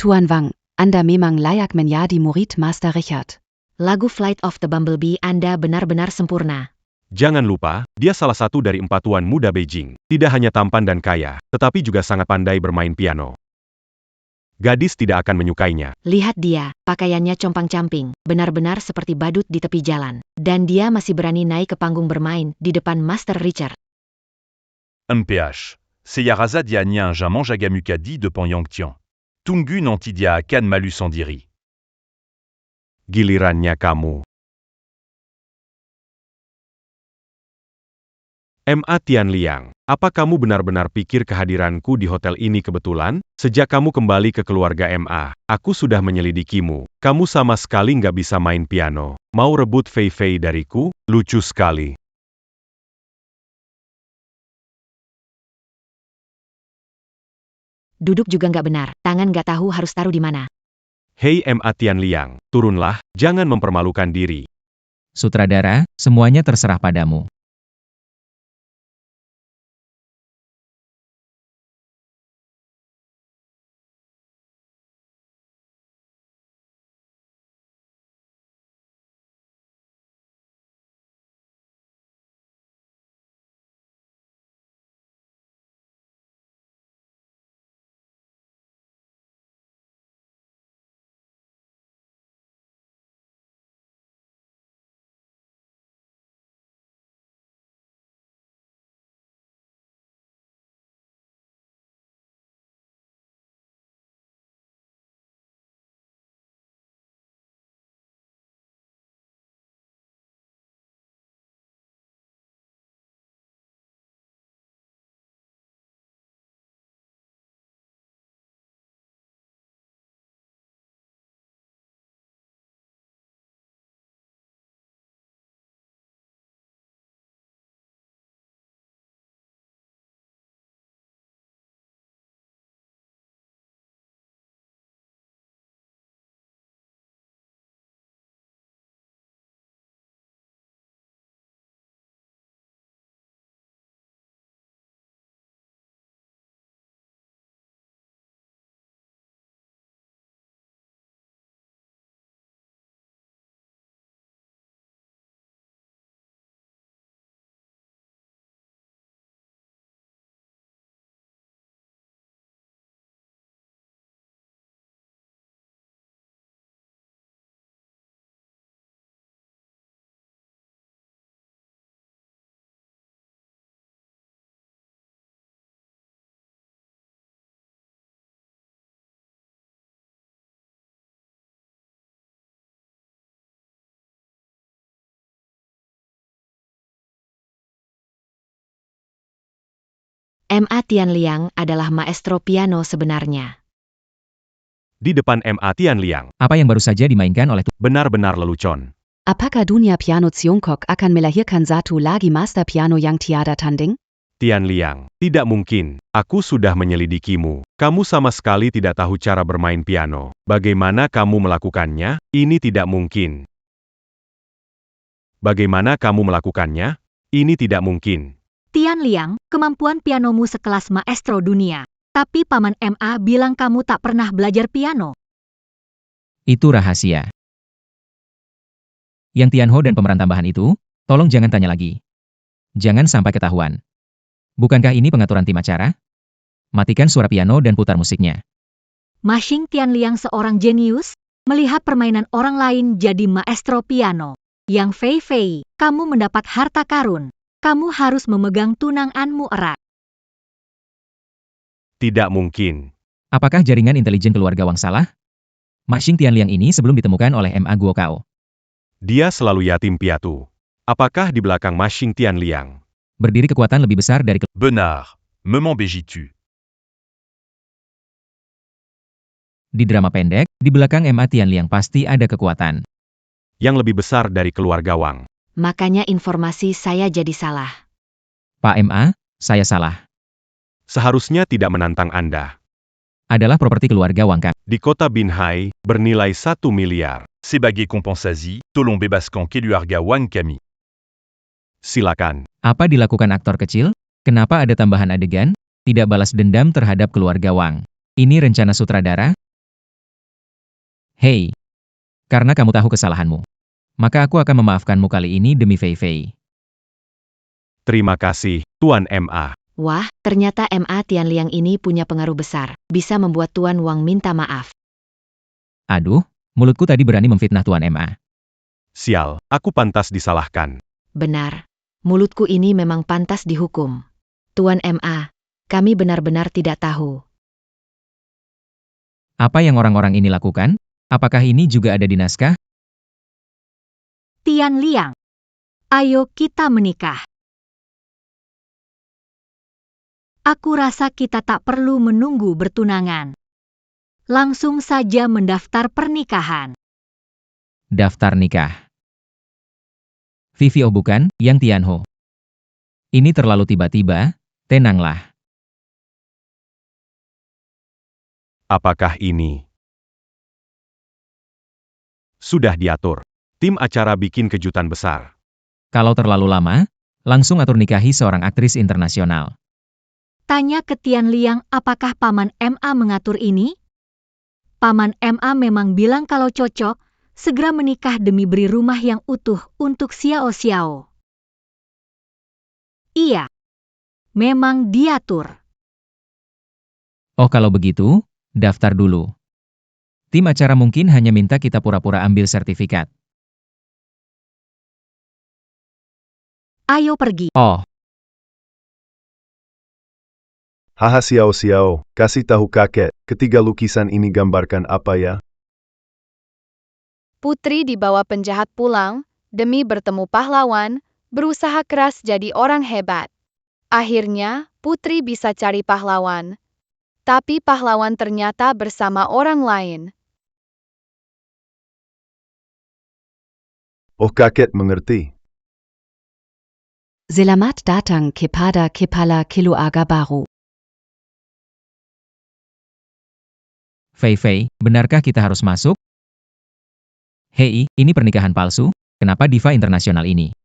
Tuan Wang, Anda memang layak menjadi murid Master Richard. Lagu Flight of the Bumblebee Anda benar-benar sempurna. Jangan lupa, dia salah satu dari 4 tuan muda Beijing. Tidak hanya tampan dan kaya, tetapi juga sangat pandai bermain piano. Gadis tidak akan menyukainya. Lihat dia, pakaiannya compang-camping, benar-benar seperti badut di tepi jalan. Dan dia masih berani naik ke panggung bermain di depan Master Richard. MPH. Seyaraza Dianya Jamang Jagamukadi de Pangyangtian. Tunggu nanti dia akan malu sendiri. Gilirannya kamu. MA Tianliang, apa kamu benar-benar pikir kehadiranku di hotel ini kebetulan? Sejak kamu kembali ke keluarga MA, aku sudah menyelidikimu. Kamu sama sekali nggak bisa main piano. Mau rebut Fei Fei dariku? Lucu sekali. Duduk juga nggak benar, tangan nggak tahu harus taruh di mana. Hei MA Tianliang, turunlah, jangan mempermalukan diri. Sutradara, semuanya terserah padamu. MA Tianliang adalah maestro piano sebenarnya. Di depan MA Tianliang, Apa yang baru saja dimainkan oleh benar-benar lelucon. Apakah dunia piano Tiongkok akan melahirkan satu lagi master piano yang tiada tanding? Tianliang, tidak mungkin. Aku sudah menyelidikimu. Kamu sama sekali tidak tahu cara bermain piano. Bagaimana kamu melakukannya? Ini tidak mungkin. Bagaimana kamu melakukannya? Ini tidak mungkin. Tianliang, kemampuan pianomu sekelas maestro dunia. Tapi Paman MA bilang kamu tak pernah belajar piano. Itu rahasia. Yang Tianho dan pemeran tambahan itu, tolong jangan tanya lagi. Jangan sampai ketahuan. Bukankah ini pengaturan tim acara? Matikan suara piano dan putar musiknya. Mashing Tianliang seorang jenius, melihat permainan orang lain jadi maestro piano. Yang Fei Fei, kamu mendapat harta karun. Kamu harus memegang tunanganmu erat. Tidak mungkin. Apakah jaringan intelijen keluarga Wang salah? Mashing Tianliang ini sebelum ditemukan oleh MA Guokao. Dia selalu yatim piatu. Apakah di belakang Mashing Tianliang Berdiri kekuatan lebih besar dari Benard, me m'embégitu. di drama pendek, di belakang MA Tianliang pasti ada kekuatan. yang lebih besar dari keluarga Wang? Makanya informasi saya jadi salah. Pak MA, saya salah. Seharusnya tidak menantang Anda. Adalah properti keluarga Wang Kang. Di kota Binhai, bernilai 1 miliar. Sebagai kompensasi, tolong bebaskan keluarga Wang kami. Silakan. Apa dilakukan aktor kecil? Kenapa ada tambahan adegan? Tidak balas dendam terhadap keluarga Wang. Ini rencana sutradara? Hei, karena kamu tahu kesalahanmu, maka aku akan memaafkanmu kali ini demi Fei Fei. Terima kasih, Tuan MA. Wah, ternyata MA Tianliang ini punya pengaruh besar, bisa membuat Tuan Wang minta maaf. Aduh, mulutku tadi berani memfitnah Tuan MA. Sial, aku pantas disalahkan. Benar, mulutku ini memang pantas dihukum. Tuan MA, kami benar-benar tidak tahu. Apa yang orang-orang ini lakukan? Apakah ini juga ada di naskah? Tianliang, ayo kita menikah. Aku rasa kita tak perlu menunggu bertunangan. Langsung saja mendaftar pernikahan. Daftar nikah. Vivi, oh bukan, Yang Tianho. Ini terlalu tiba-tiba, tenanglah. Apakah ini sudah diatur? Tim acara bikin kejutan besar. Kalau terlalu lama, langsung atur nikahi seorang aktris internasional. Tanya ke Tianliang apakah Paman MA mengatur ini? Paman MA memang bilang kalau cocok, segera menikah demi beri rumah yang utuh untuk Xiao Xiao. Iya, memang diatur. Oh kalau begitu, daftar dulu. Tim acara mungkin hanya minta kita pura-pura ambil sertifikat. Ayo pergi. Oh, Haha Xiao Xiao, kasih tahu kakek, ketiga lukisan ini gambarkan apa ya? Putri dibawa penjahat pulang, demi bertemu pahlawan, berusaha keras jadi orang hebat. Akhirnya, Putri bisa cari pahlawan. Tapi pahlawan ternyata bersama orang lain. Oh kakek mengerti. Selamat datang kepada Kepala Keluarga Baru. Fei Fei, benarkah kita harus masuk? Hei, ini pernikahan palsu, kenapa diva internasional ini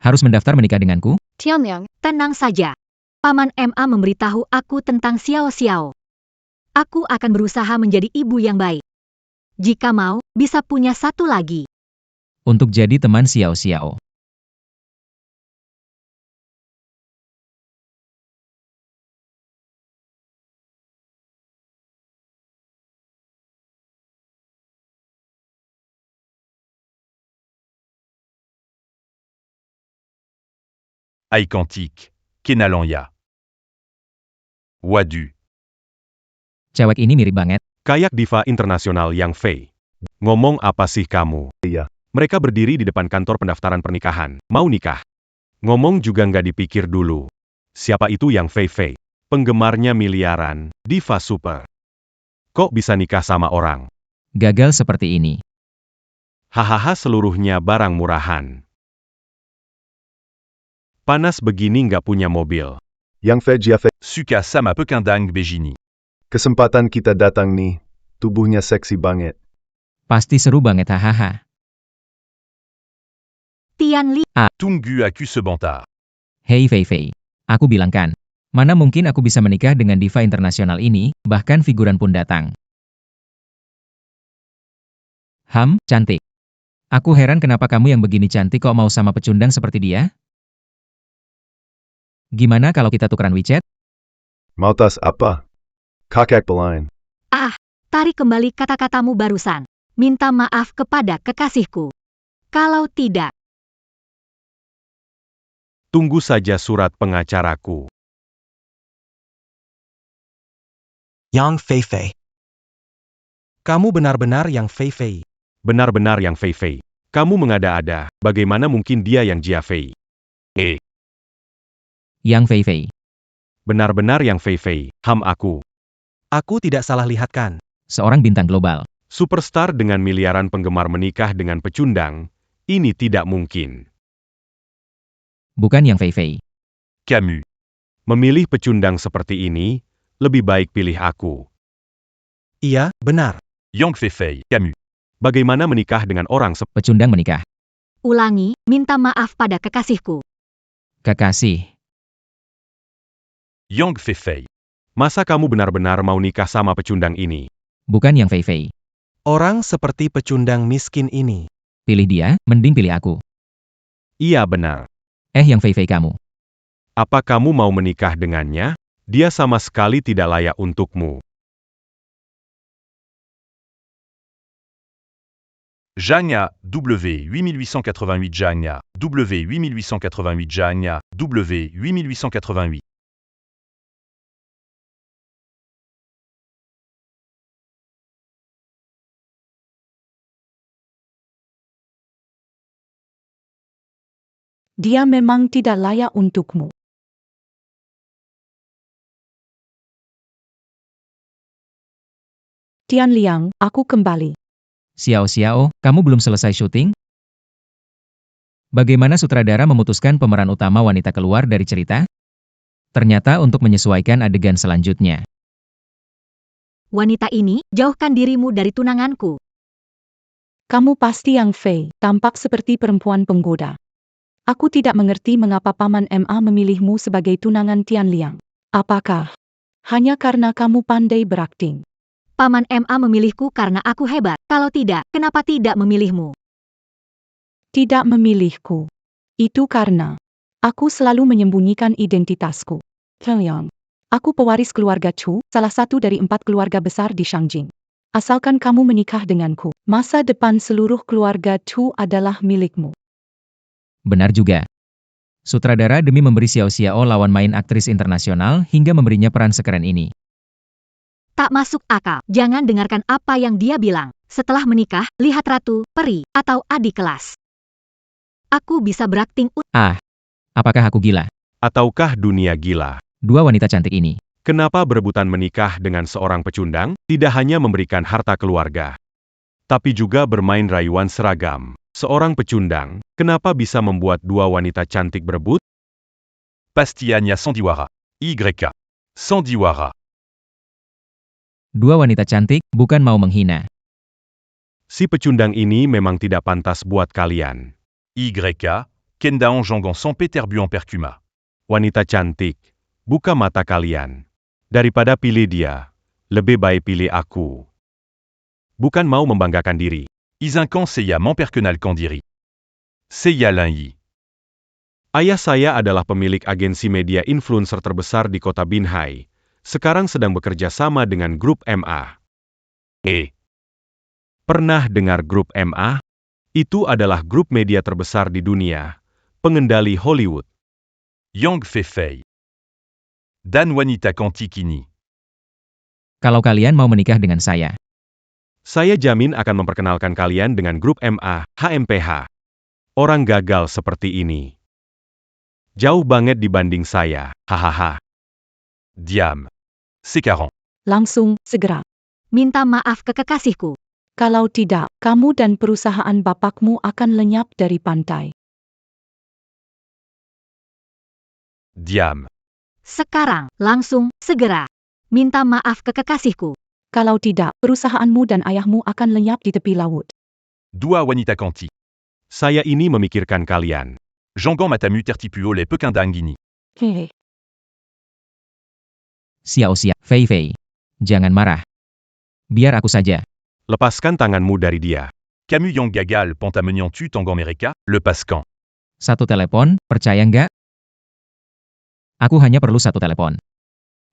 harus mendaftar menikah denganku? Tianliang, Tenang saja. Paman MA memberitahu aku tentang Xiao Xiao. Aku akan berusaha menjadi ibu yang baik. Jika mau, bisa punya satu lagi. Untuk jadi teman Xiao Xiao. Aïe Quantique, Kenalanya. Wadu. Cewek ini mirip banget. Kayak diva internasional Yang Fei. Ngomong apa sih kamu? Iya. Mereka berdiri di depan kantor pendaftaran pernikahan. Mau nikah? Ngomong juga nggak dipikir dulu. Siapa itu Yang Fei Fei? Penggemarnya miliaran, diva super. Kok bisa nikah sama orang? Gagal seperti ini. Hahaha, seluruhnya barang murahan. Panas begini nggak punya mobil. Yang Fei Jia Fei, Suka sama pekandang Bejini. kesempatan kita datang nih. Tubuhnya seksi banget. Pasti seru banget hahaha. Tianliang, Tunggu aku sebentar. Hei Fei Fei, aku bilang kan, mana mungkin aku bisa menikah dengan diva internasional ini, bahkan figuran pun datang. Cantik. Aku heran kenapa kamu yang begini cantik kok mau sama pecundang seperti dia? Gimana kalau kita tukeran WeChat? Mau tas apa? Kakek belain. tarik kembali kata-katamu barusan. Minta maaf kepada kekasihku. Kalau tidak, Tunggu saja surat pengacaraku. Yang Fei Fei. Kamu benar-benar Yang Fei Fei. Benar-benar Yang Fei Fei. Kamu mengada-ada, bagaimana mungkin dia yang Jia Fei? Yang Fei Fei. Benar-benar Yang Fei Fei, aku. Aku tidak salah lihat kan? Seorang bintang global. Superstar dengan miliaran penggemar menikah dengan pecundang, ini tidak mungkin. Bukan Yang Fei Fei. Camus. Memilih pecundang seperti ini, lebih baik pilih aku. Iya, benar. Yang Fei Fei, Camus. Bagaimana menikah dengan orang Pecundang menikah. ulangi, minta maaf pada kekasihku. Kekasih. Yang Fei Fei. Masa kamu benar-benar mau nikah sama pecundang ini? Bukan Yang Fei Fei. Orang seperti pecundang miskin ini. Pilih dia, mending pilih aku. Iya benar. Yang Fei Fei kamu. Apa kamu mau menikah dengannya? Dia sama sekali tidak layak untukmu. Jagna, W8888 Jagna, W8888 Jagna, W8888. Dia memang tidak layak untukmu. Tian Liang, aku kembali. Xiao Xiao, kamu belum selesai syuting? Bagaimana sutradara memutuskan pemeran utama wanita keluar dari cerita? Ternyata untuk menyesuaikan adegan selanjutnya. Wanita ini, jauhkan dirimu dari tunanganku. Kamu pasti Yang Fei, tampak seperti perempuan penggoda. Aku tidak mengerti mengapa Paman MA memilihmu sebagai tunangan Tian Liang. Apakah hanya karena kamu pandai berakting? Paman MA memilihku karena aku hebat. Kalau tidak, kenapa tidak memilihmu? Tidak memilihku. Itu karena aku selalu menyembunyikan identitasku. Liang, aku pewaris keluarga Chu, salah satu dari 4 keluarga besar di Shangjing. Asalkan kamu menikah denganku, masa depan seluruh keluarga Chu adalah milikmu. Benar juga. Sutradara demi memberi Xiao Xiao lawan main aktris internasional hingga memberinya peran sekeren ini. Tak masuk akal. Jangan dengarkan apa yang dia bilang. Setelah menikah, lihat ratu, peri, atau adik kelas. Aku bisa berakting. Apakah aku gila? Ataukah dunia gila? Dua wanita cantik ini. Kenapa berebutan menikah dengan seorang pecundang? Tidak hanya memberikan harta keluarga, tapi juga bermain rayuan seragam. Seorang pecundang, kenapa bisa membuat dua wanita cantik berebut? Pastianya Sandiwara. YK. Sandiwara. Dua wanita cantik, bukan mau menghina. Si pecundang ini memang tidak pantas buat kalian. YK. Kendaon Jongon San Peterbuan Percuma. Wanita cantik, buka mata kalian. Daripada pilih dia, lebih baik pilih aku. Bukan mau membanggakan diri. Izinkan Seiya Mamperkenal Kandiri. Seiya Linyi. Ayah saya adalah pemilik agensi media influencer terbesar di kota Binhai. Sekarang sedang bekerja sama dengan grup MA. Pernah dengar grup MA? Itu adalah grup media terbesar di dunia, pengendali Hollywood. Yang Fei Fei. Dan Wanita Kantikini. Kalau kalian mau menikah dengan saya jamin akan memperkenalkan kalian dengan grup MA, HMPH. Orang gagal seperti ini. Jauh banget dibanding saya, hahaha. Diam. C40. Langsung, segera. Minta maaf ke kekasihku. Kalau tidak, kamu dan perusahaan bapakmu akan lenyap dari pantai. Diam. Sekarang, langsung, segera. Minta maaf ke kekasihku. Kalau tidak, perusahaanmu dan ayahmu akan lenyap di tepi laut. Dua Wanita Kanti. Saya ini memikirkan kalian. Jongan Matamu Tertipuo Le Pekindangini. Hehe. Xiao Xiao, Fei Fei. Jangan marah. Biar aku saja. Lepaskan tanganmu dari dia. Camus Yang Gagal Pantamenian Tu Tangan Mereka, Le Pascan. Satu telepon, percaya nggak? Aku hanya perlu satu telepon.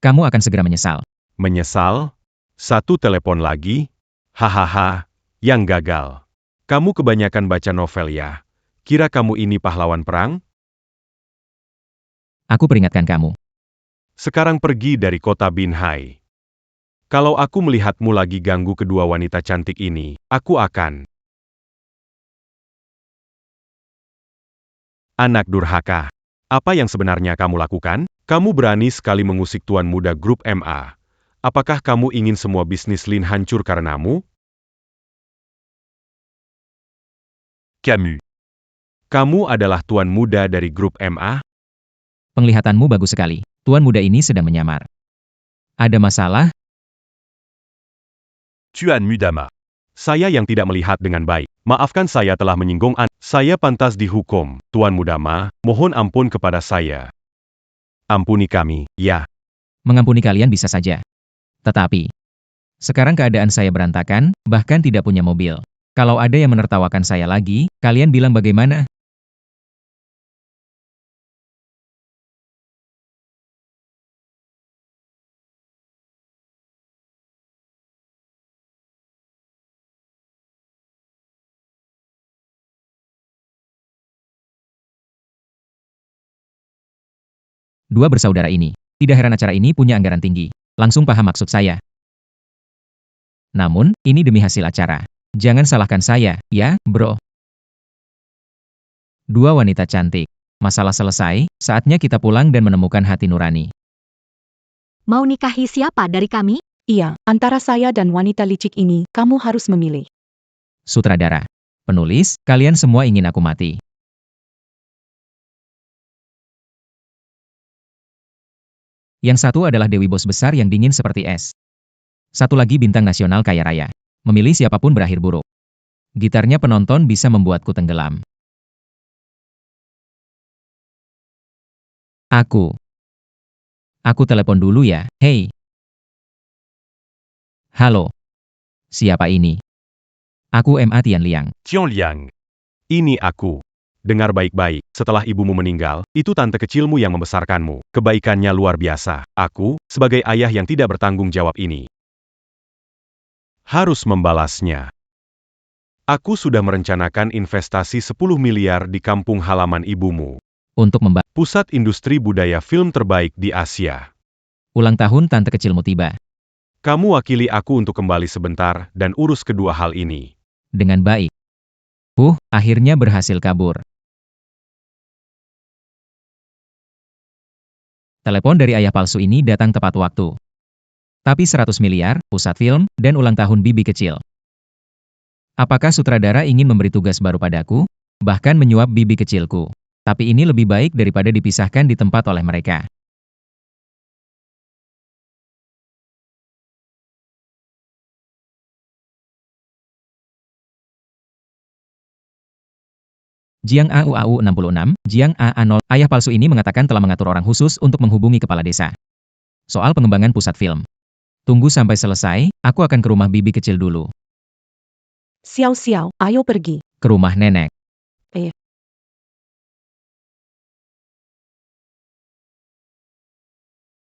Kamu akan segera menyesal. Menyesal? Satu telepon lagi? Hahaha, yang gagal. Kamu kebanyakan baca novel ya? Kira kamu ini pahlawan perang? Aku peringatkan kamu. Sekarang pergi dari kota Binhai. Kalau aku melihatmu lagi ganggu kedua wanita cantik ini, aku akan... Anak durhaka. Apa yang sebenarnya kamu lakukan? Kamu berani sekali mengusik tuan muda grup MA. Apakah kamu ingin semua bisnis Lin hancur karenamu? Camus. Kamu adalah tuan muda dari grup MA? Penglihatanmu bagus sekali. Tuan muda ini sedang menyamar. Ada masalah? Tuan Mudama. Saya yang tidak melihat dengan baik. Maafkan saya telah menyinggung Saya pantas dihukum. Tuan Mudama, mohon ampun kepada saya. Ampuni kami, ya. Mengampuni kalian bisa saja. Tetapi, Sekarang keadaan saya berantakan, bahkan tidak punya mobil. Kalau ada yang menertawakan saya lagi, kalian bilang bagaimana? Dua bersaudara ini. Tidak heran acara ini punya anggaran tinggi. Langsung paham maksud saya. Namun, ini demi hasil acara. Jangan salahkan saya, ya, bro. Dua wanita cantik. Masalah selesai, saatnya kita pulang dan menemukan hati nurani. Mau nikahi siapa dari kami? Iya, antara saya dan wanita licik ini, kamu harus memilih. Sutradara. Penulis, kalian semua ingin aku mati. Yang satu adalah Dewi bos besar yang dingin seperti es. Satu lagi bintang nasional kaya raya. Memilih siapapun berakhir buruk. Gitarnya penonton bisa membuatku tenggelam. Aku telepon dulu ya, hei. Halo. Siapa ini? Aku MA Tian Liang. Tian Liang. Ini aku. Dengar baik-baik, setelah ibumu meninggal, itu tante kecilmu yang membesarkanmu. Kebaikannya luar biasa. Aku, sebagai ayah yang tidak bertanggung jawab ini, harus membalasnya. Aku sudah merencanakan investasi 10 miliar di kampung halaman ibumu. Untuk pusat industri budaya film terbaik di Asia. Ulang tahun tante kecilmu tiba. Kamu wakili aku untuk kembali sebentar dan urus kedua hal ini. Dengan baik. Akhirnya berhasil kabur. Telepon dari ayah palsu ini datang tepat waktu. Tapi 100 miliar, pusat film, dan ulang tahun bibi kecil. Apakah sutradara ingin memberi tugas baru padaku? Bahkan menyuap bibi kecilku. Tapi ini lebih baik daripada dipisahkan di tempat oleh mereka. Jiang AUAU 66, Jiang AA0, ayah palsu ini mengatakan telah mengatur orang khusus untuk menghubungi kepala desa. Soal pengembangan pusat film. Tunggu sampai selesai, aku akan ke rumah bibi kecil dulu. Xiao Xiao, ayo pergi. Ke rumah nenek.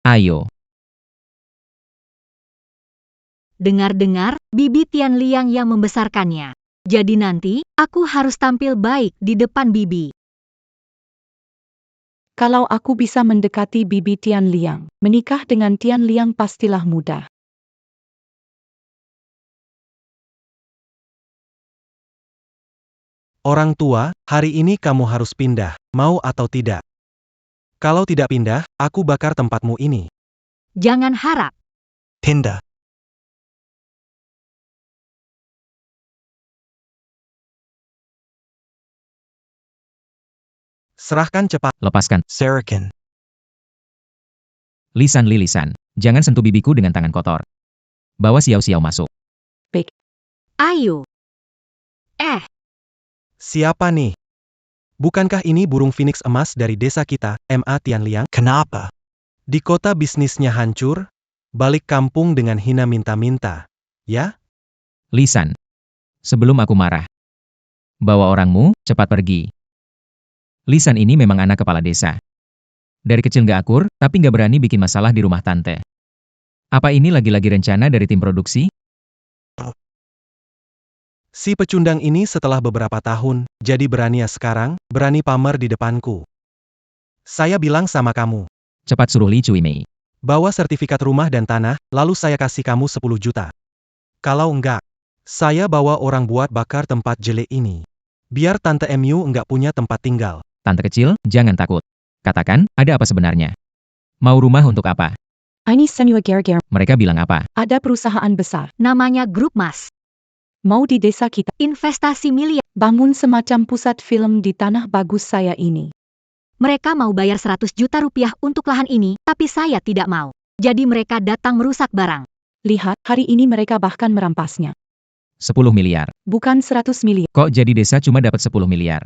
Ayo. Dengar-dengar, Bibi Tian Liang yang membesarkannya. Jadi nanti, aku harus tampil baik di depan Bibi. Kalau aku bisa mendekati Bibi Tian Liang, menikah dengan Tian Liang pastilah mudah. Orang tua, hari ini kamu harus pindah, mau atau tidak. Kalau tidak pindah, aku bakar tempatmu ini. Jangan harap. Pindah. Serahkan cepat. Lepaskan. Serakin. Lisan Lilisan, jangan sentuh bibiku dengan tangan kotor. Bawa Xiao Xiao masuk. Ayo. Siapa nih? Bukankah ini burung phoenix emas dari desa kita, MA Tian Liang? Kenapa? Di kota bisnisnya hancur, balik kampung dengan hina minta-minta, ya? Lisan. Sebelum aku marah. Bawa orangmu, cepat pergi. Lisan ini memang anak kepala desa. Dari kecil nggak akur, tapi nggak berani bikin masalah di rumah tante. Apa ini lagi-lagi rencana dari tim produksi? Si pecundang ini setelah beberapa tahun, jadi berani ya sekarang, berani pamer di depanku. Saya bilang sama kamu. Cepat suruh Li Cui Mei. Bawa sertifikat rumah dan tanah, lalu saya kasih kamu 10 juta. Kalau enggak, saya bawa orang buat bakar tempat jelek ini. Biar Tante MU enggak punya tempat tinggal. Tante kecil, jangan takut. Katakan, ada apa sebenarnya? Mau rumah untuk apa? Ini Senua Ger-Ger. Mereka bilang apa? Ada perusahaan besar. Namanya Grup Mas. Mau di desa kita. Investasi miliar. Bangun semacam pusat film di tanah bagus saya ini. Mereka mau bayar 100 juta rupiah untuk lahan ini, tapi saya tidak mau. Jadi mereka datang merusak barang. Lihat, hari ini mereka bahkan merampasnya. 10 miliar. Bukan 100 miliar. Kok jadi desa cuma dapat 10 miliar?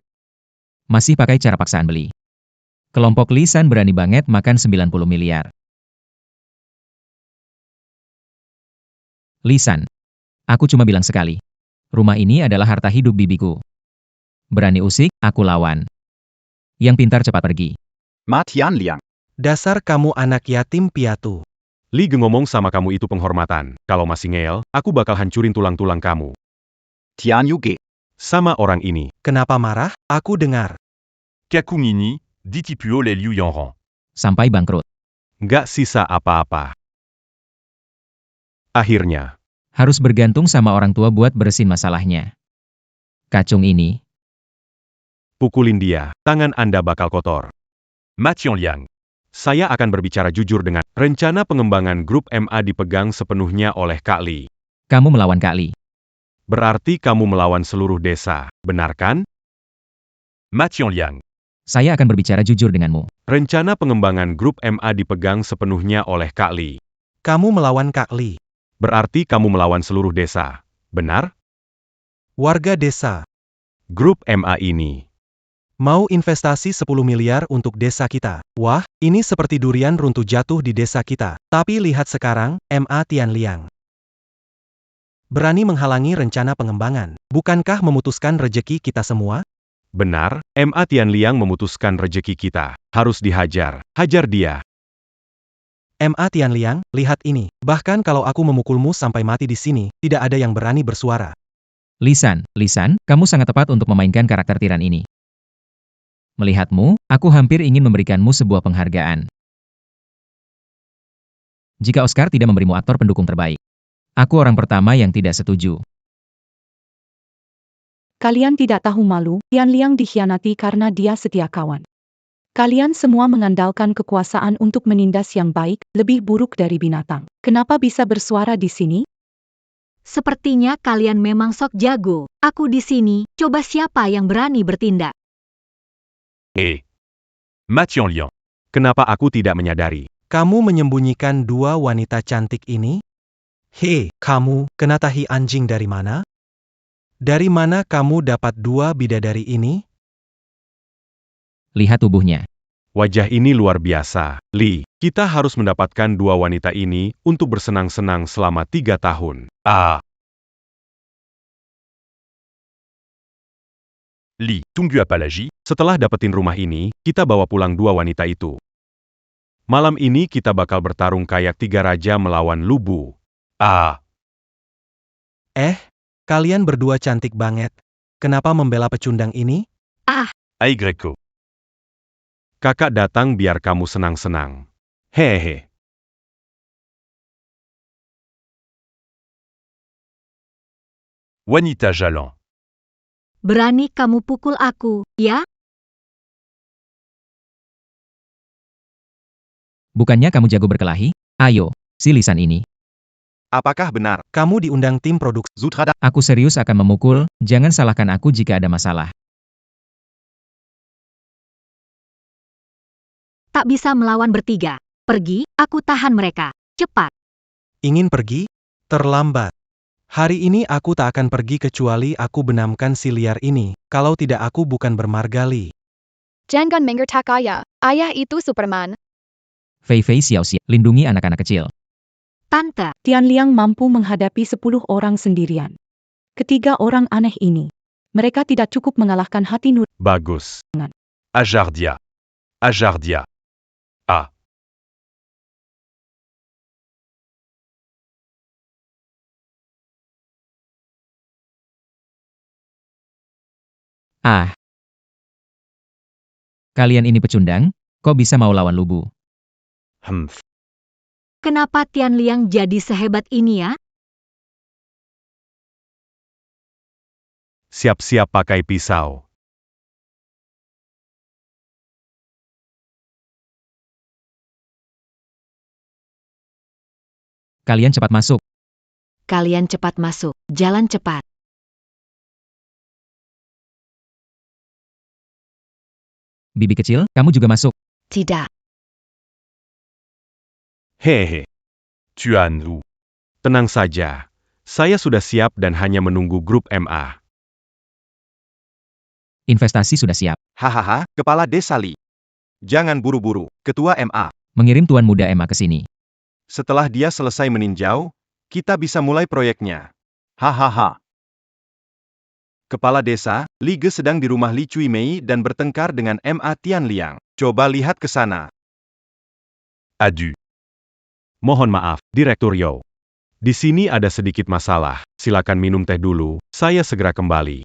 Masih pakai cara paksaan beli. Kelompok Lisan berani banget makan 90 miliar. Lisan, aku cuma bilang sekali. Rumah ini adalah harta hidup bibiku. Berani usik, aku lawan. Yang pintar cepat pergi. Ma Tianliang. Dasar kamu anak yatim piatu. Li Ge ngomong sama kamu itu penghormatan. Kalau masih ngeyel, aku bakal hancurin tulang-tulang kamu. Tian Yuge. Sama orang ini. Kenapa marah? Aku dengar. Kakumini, dit Tipuo les Liu Yanran. Sampai bangkrut. Nggak sisa apa-apa. Akhirnya, Harus bergantung sama orang tua buat bersihin masalahnya. Kacung ini, pukulin dia, tangan Anda bakal kotor. Ma Tianliang. Saya akan berbicara jujur dengan rencana pengembangan grup MA dipegang sepenuhnya oleh Kak Li. kamu melawan Kak Li. Berarti kamu melawan seluruh desa, benar kan? Ma Tianliang. Saya akan berbicara jujur denganmu. Rencana pengembangan grup MA dipegang sepenuhnya oleh Kak Li. Kamu melawan Kak Li. Berarti kamu melawan seluruh desa, benar? Warga desa. Grup MA ini. Mau investasi 10 miliar untuk desa kita. Wah, ini seperti durian runtuh jatuh di desa kita. Tapi lihat sekarang, MA Tianliang. Berani menghalangi rencana pengembangan. Bukankah memutuskan rejeki kita semua? Benar, MA Tianliang memutuskan rejeki kita. Harus dihajar. Hajar dia. MA Tianliang, lihat ini. Bahkan kalau aku memukulmu sampai mati di sini, tidak ada yang berani bersuara. Lisan, kamu sangat tepat untuk memainkan karakter tiran ini. Melihatmu, aku hampir ingin memberikanmu sebuah penghargaan. Jika Oscar tidak memberimu aktor pendukung terbaik. Aku orang pertama yang tidak setuju. Kalian tidak tahu malu, Tianliang dikhianati karena dia setia kawan. Kalian semua mengandalkan kekuasaan untuk menindas yang baik, lebih buruk dari binatang. Kenapa bisa bersuara di sini? Sepertinya kalian memang sok jago. Aku di sini, coba siapa yang berani bertindak. Ma Tianliang. Kenapa aku tidak menyadari? Kamu menyembunyikan dua wanita cantik ini? Hei, kamu, kena tahi anjing dari mana? Dari mana kamu dapat dua bidadari ini? Lihat tubuhnya. Wajah ini luar biasa, Li. Kita harus mendapatkan dua wanita ini untuk bersenang-senang selama 3 tahun. Li, tunggu apa lagi? Setelah dapetin rumah ini, kita bawa pulang dua wanita itu. Malam ini kita bakal bertarung kayak 3 raja melawan Lubu. Kalian berdua cantik banget. Kenapa membela pecundang ini? Ai Greco. Kakak datang biar kamu senang-senang. Hehe. Wanita Jalan. Berani kamu pukul aku, ya? Bukannya kamu jago berkelahi? Ayo, si Lisan ini. Apakah benar? Kamu diundang tim produksi. Sutradara Aku serius akan memukul, jangan salahkan aku jika ada masalah. Tak bisa melawan bertiga. Pergi, aku tahan mereka. Cepat. Ingin pergi? Terlambat. Hari ini aku tak akan pergi kecuali aku benamkan si liar ini. Kalau tidak aku bukan bermargali. Jangan menggertak ayah. Ayah itu Superman. Fei Fei Xiao Xia, lindungi anak-anak kecil. Tante, Tianliang mampu menghadapi 10 orang sendirian. Ketiga orang aneh ini. Mereka tidak cukup mengalahkan hati nurani. Bagus. Ajardia. Ajardia. Kalian ini pecundang, kok bisa mau lawan Lubu? kenapa Tianliang jadi sehebat ini ya? Siap-siap pakai pisau. Kalian cepat masuk. Kalian cepat masuk. Jalan cepat. Bibi kecil, kamu juga masuk. Tidak. Hehe. Tuan Wu. Tenang saja. Saya sudah siap dan hanya menunggu grup MA. Investasi sudah siap. Hahaha, Kepala Desa Li. Jangan buru-buru, Ketua MA. Mengirim Tuan Muda MA ke sini. Setelah dia selesai meninjau, Kita bisa mulai proyeknya. Hahaha. Kepala desa, Li Ge sedang di rumah Li Cui Mei dan bertengkar dengan Ma Tianliang. Coba lihat ke sana. Adu. Mohon maaf, Direktur Yao. Di sini ada sedikit masalah. Silakan minum teh dulu, saya segera kembali.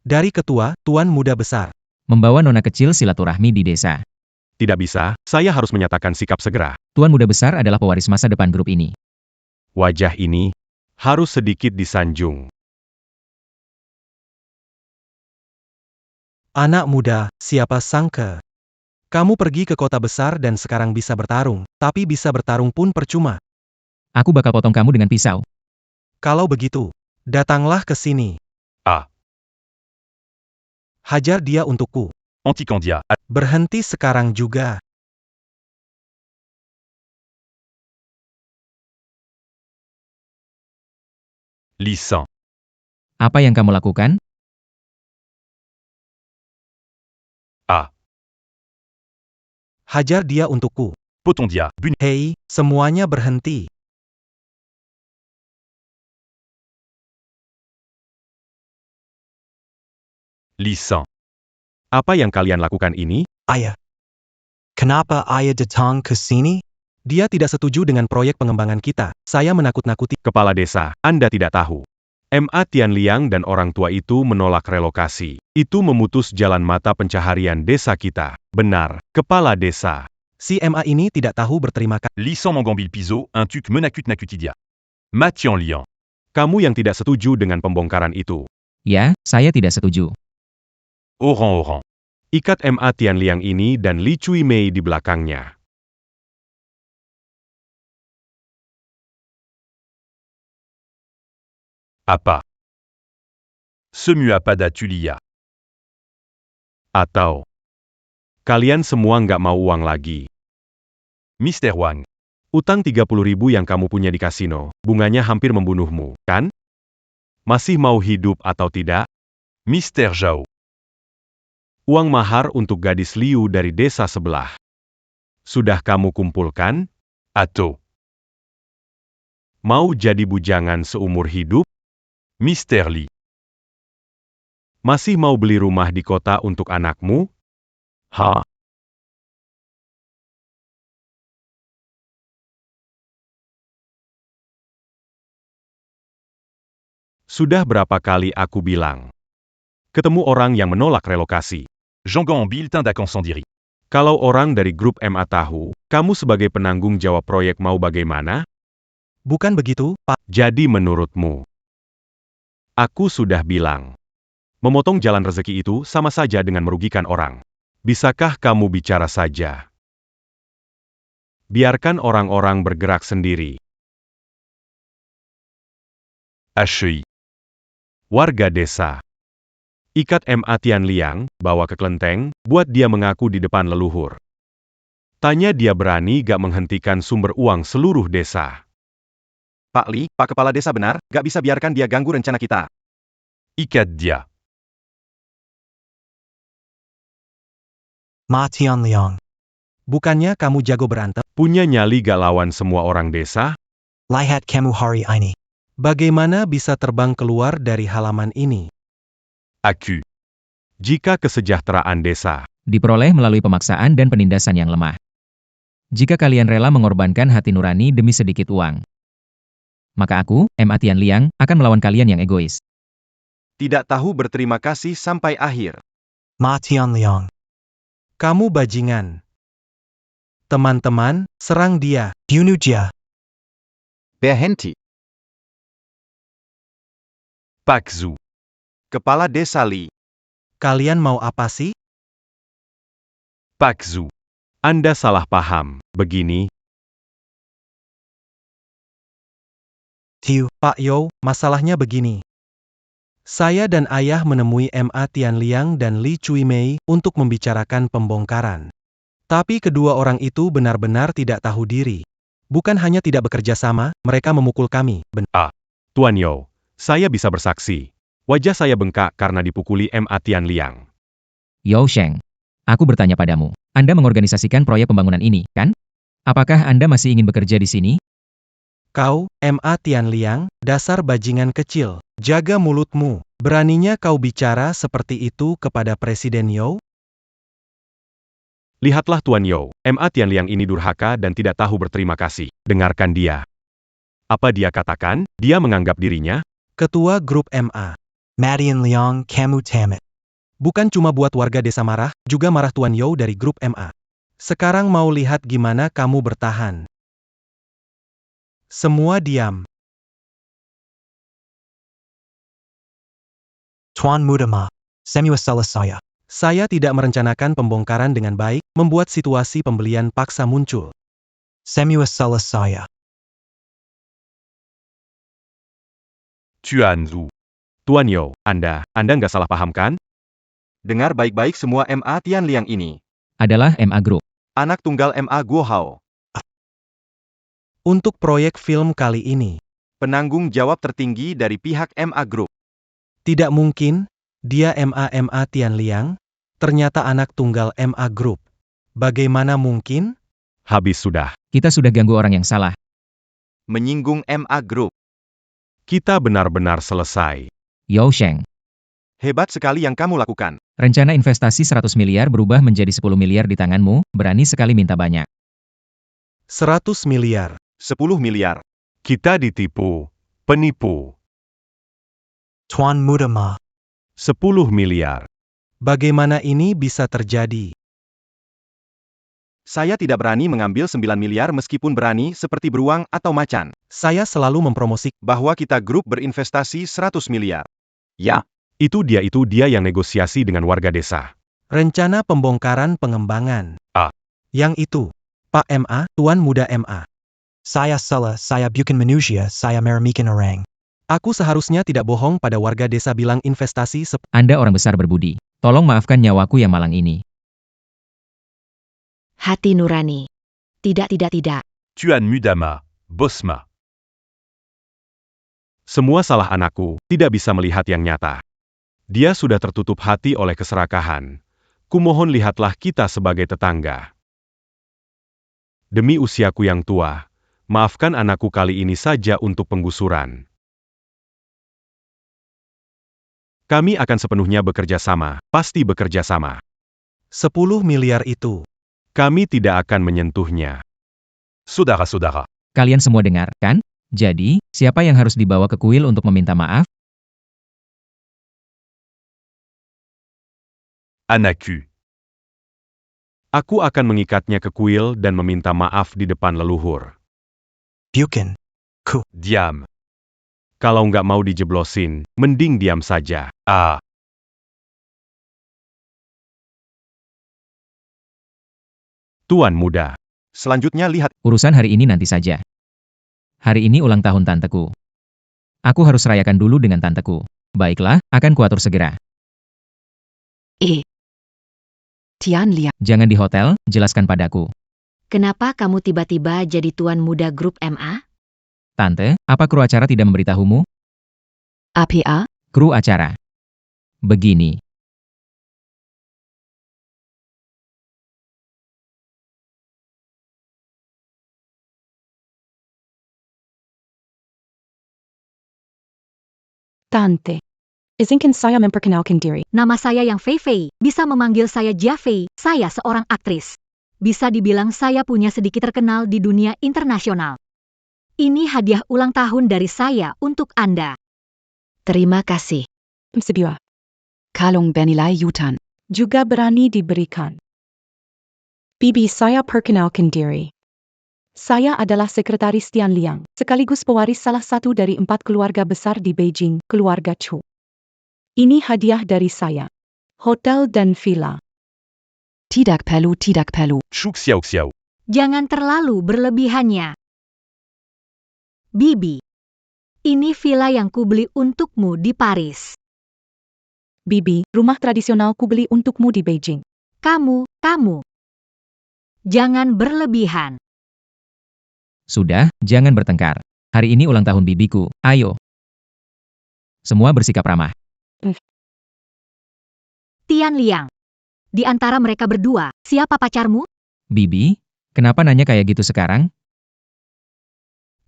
Dari ketua, Tuan Muda Besar. Membawa nona kecil silaturahmi di desa. Tidak bisa, saya harus menyatakan sikap segera. Tuan Muda Besar adalah pewaris masa depan grup ini. Wajah ini harus sedikit disanjung. Anak muda, siapa sangka? Kamu pergi ke kota besar dan sekarang bisa bertarung, tapi bisa bertarung pun percuma. Aku bakal potong kamu dengan pisau. Kalau begitu, datanglah ke sini. Ah. Hajar dia untukku. Anticandia. Berhenti sekarang juga. Li San. Apa yang kamu lakukan? Ah. Hajar dia untukku. Potondia. Bun. Hei, semuanya berhenti. Li San. Apa yang kalian lakukan ini? Ayah. Kenapa ayah datang ke sini? Dia tidak setuju dengan proyek pengembangan kita. Saya menakut-nakuti. Kepala desa, Anda tidak tahu. Ma Tianliang dan orang tua itu menolak relokasi. Itu memutus jalan mata pencaharian desa kita. Benar, kepala desa. Si Ma ini tidak tahu berterima kasih. Li San Mangambil Piso, un tuc menakut nakutidia. Ma Tianliang. Kamu yang tidak setuju dengan pembongkaran itu. Ya, saya tidak setuju. Orang-orang. Ikat Ma Tianliang ini dan Li Cui Mei di belakangnya. Apa. Semua pada Tulia. Atau, kalian semua nggak mau uang lagi. Mr. Wang. Utang 30.000 yang kamu punya di kasino, bunganya hampir membunuhmu, kan? Masih mau hidup atau tidak? Mr. Zhao. Uang mahar untuk gadis Liu dari desa sebelah. Sudah kamu kumpulkan? Atau. Mau jadi bujangan seumur hidup? Mr. Li. Masih mau beli rumah di kota untuk anakmu? Ha? Sudah berapa kali aku bilang? Ketemu orang yang menolak relokasi. Jean Gambil tindak sendiri. Kalau orang dari grup MA tahu, kamu sebagai penanggung jawab proyek mau bagaimana? Bukan begitu, Pak. Jadi menurutmu? Aku sudah bilang. Memotong jalan rezeki itu sama saja dengan merugikan orang. Bisakah kamu bicara saja? Biarkan orang-orang bergerak sendiri. HI. Warga desa. Ikat Ma Tianliang, bawa ke kelenteng, buat dia mengaku di depan leluhur. Tanya dia berani gak menghentikan sumber uang seluruh desa. Pak Li, Pak Kepala Desa benar, gak bisa biarkan dia ganggu rencana kita. Ikat dia. Ma Tianliang. Bukannya kamu jago berantem? Punya nyali gak lawan semua orang desa? Lihat kamu hari ini. Bagaimana bisa terbang keluar dari halaman ini? Aku. Jika kesejahteraan desa Diperoleh melalui pemaksaan dan penindasan yang lemah. Jika kalian rela mengorbankan hati nurani demi sedikit uang, maka aku, Ma Tianliang, akan melawan kalian yang egois. Tidak tahu berterima kasih sampai akhir. Ma Tianliang. Kamu bajingan. Teman-teman, serang dia. Bunuh dia. Berhenti. Pak Zhu. Kepala Desa Li. Kalian mau apa sih? Pak Zhu. Anda salah paham. Begini, Tiu, Pak Yo, masalahnya begini. Saya dan ayah menemui Ma Tianliang dan Li Cui Mei untuk membicarakan pembongkaran. Tapi kedua orang itu benar-benar tidak tahu diri. Bukan hanya tidak bekerja sama, mereka memukul kami. Tuan Yao, saya bisa bersaksi. Wajah saya bengkak karena dipukuli Ma Tianliang. Yao Sheng, aku bertanya padamu, Anda mengorganisasikan proyek pembangunan ini, kan? Apakah Anda masih ingin bekerja di sini? Kau, MA Tianliang, dasar bajingan kecil. Jaga mulutmu. Beraninya kau bicara seperti itu kepada Presiden You? Lihatlah Tuan You, MA Tianliang ini durhaka dan tidak tahu berterima kasih. Dengarkan dia. Apa dia katakan? Dia menganggap dirinya Ketua Grup MA. Madian Liang Kamu Tamit. Bukan cuma buat warga desa marah, juga marah Tuan You dari Grup MA. Sekarang mau lihat gimana kamu bertahan. Semua diam. Tuan Muda Ma, semua salah saya. Saya tidak merencanakan pembongkaran dengan baik, membuat situasi pembelian paksa muncul. Semua salah saya. Tuan Zhu. Tuan You, Anda nggak salah paham kan? Dengar baik-baik semua MA Tianliang ini. Adalah MA Group. Anak tunggal MA Guo Hao. Untuk proyek film kali ini, Penanggung jawab tertinggi dari pihak MA Group. tidak mungkin, dia MA Tianliang, ternyata anak tunggal MA Group. Bagaimana mungkin? Habis sudah. Kita sudah ganggu orang yang salah. Menyinggung MA Group. Kita benar-benar selesai. Yao Sheng. Hebat sekali yang kamu lakukan. Rencana investasi 100 miliar berubah menjadi 10 miliar di tanganmu, berani sekali minta banyak. 100 miliar. 10 miliar. Kita ditipu. Penipu. Tuan Muda Ma. 10 miliar. Bagaimana ini bisa terjadi? Saya tidak berani mengambil 9 miliar meskipun berani seperti beruang atau macan. Saya selalu mempromosikan Bahwa kita grup berinvestasi 100 miliar. Ya. Itu dia yang negosiasi dengan warga desa. rencana pembongkaran pengembangan. Yang itu, Pak MA, Tuan Muda MA. Saya salah, saya bukan manusia, saya meremehkan orang. Aku seharusnya tidak bohong pada warga desa bilang investasi Anda orang besar berbudi. Tolong maafkan nyawaku yang malang ini. Hati nurani. Tidak. Tuan Mudama, Bosma. Semua salah anakku, tidak bisa melihat yang nyata. Dia sudah tertutup hati oleh keserakahan. Kumohon lihatlah kita sebagai tetangga. Demi usiaku yang tua, maafkan anakku kali ini saja untuk penggusuran. Kami akan sepenuhnya bekerja sama, pasti bekerja sama. 10 miliar itu. Kami tidak akan menyentuhnya. Saudara-saudara. Kalian semua dengar, kan? Jadi, siapa yang harus dibawa ke kuil untuk meminta maaf? Anaku. Aku akan mengikatnya ke kuil dan meminta maaf di depan leluhur. Bukan. Diam. Kalau nggak mau dijeblosin, mending diam saja. Tuan Muda. Selanjutnya lihat. Urusan hari ini nanti saja. Hari ini ulang tahun tanteku. Aku harus rayakan dulu dengan tanteku. Baiklah, akan kuatur segera. Tianliang. Jangan di hotel, jelaskan padaku. Kenapa kamu tiba-tiba jadi Tuan Muda Grup MA? Tante, apa kru acara tidak memberitahumu? APA. Kru acara. Begini. Tante. Izinkan saya memperkenalkan diri. Nama saya yang Fei Fei, bisa memanggil saya Jia Fei, saya seorang aktris. Bisa dibilang saya punya sedikit terkenal di dunia internasional. Ini hadiah ulang tahun dari saya untuk Anda. Terima kasih. Sebuah. Kalung bernilai jutaan. Juga berani diberikan. Bibi, saya perkenalkan diri. Saya adalah Sekretaris Tianliang, sekaligus pewaris salah satu dari 4 keluarga besar di Beijing, keluarga Chu. Ini hadiah dari saya. Hotel dan villa. Tidak perlu. Chuk Xiao Xiao. Jangan terlalu berlebihannya. Bibi, ini villa yang kubeli untukmu di Paris. Bibi, rumah tradisional kubeli untukmu di Beijing. Kamu. Jangan berlebihan. Sudah, jangan bertengkar. Hari ini ulang tahun bibiku, ayo. Semua bersikap ramah. Tianliang. Di antara mereka berdua, siapa pacarmu? Bibi, Kenapa nanya kayak gitu sekarang?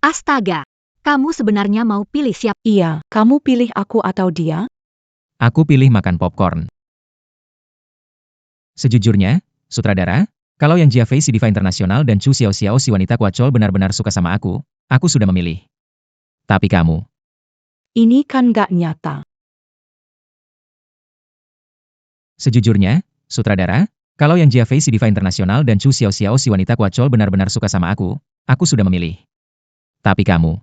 Astaga, kamu sebenarnya mau pilih siapa? Iya, kamu pilih aku atau dia? Aku pilih makan popcorn. Sejujurnya, sutradara, kalau yang Jia Fei si diva internasional dan Chu Xiaoxiao si wanita kuacol benar-benar suka sama aku sudah memilih. Tapi kamu, Ini kan gak nyata. sejujurnya, sutradara, kalau yang Jia Fei si diva internasional dan Chu Xiaoxiao si wanita kuacol benar-benar suka sama aku sudah memilih. Tapi kamu,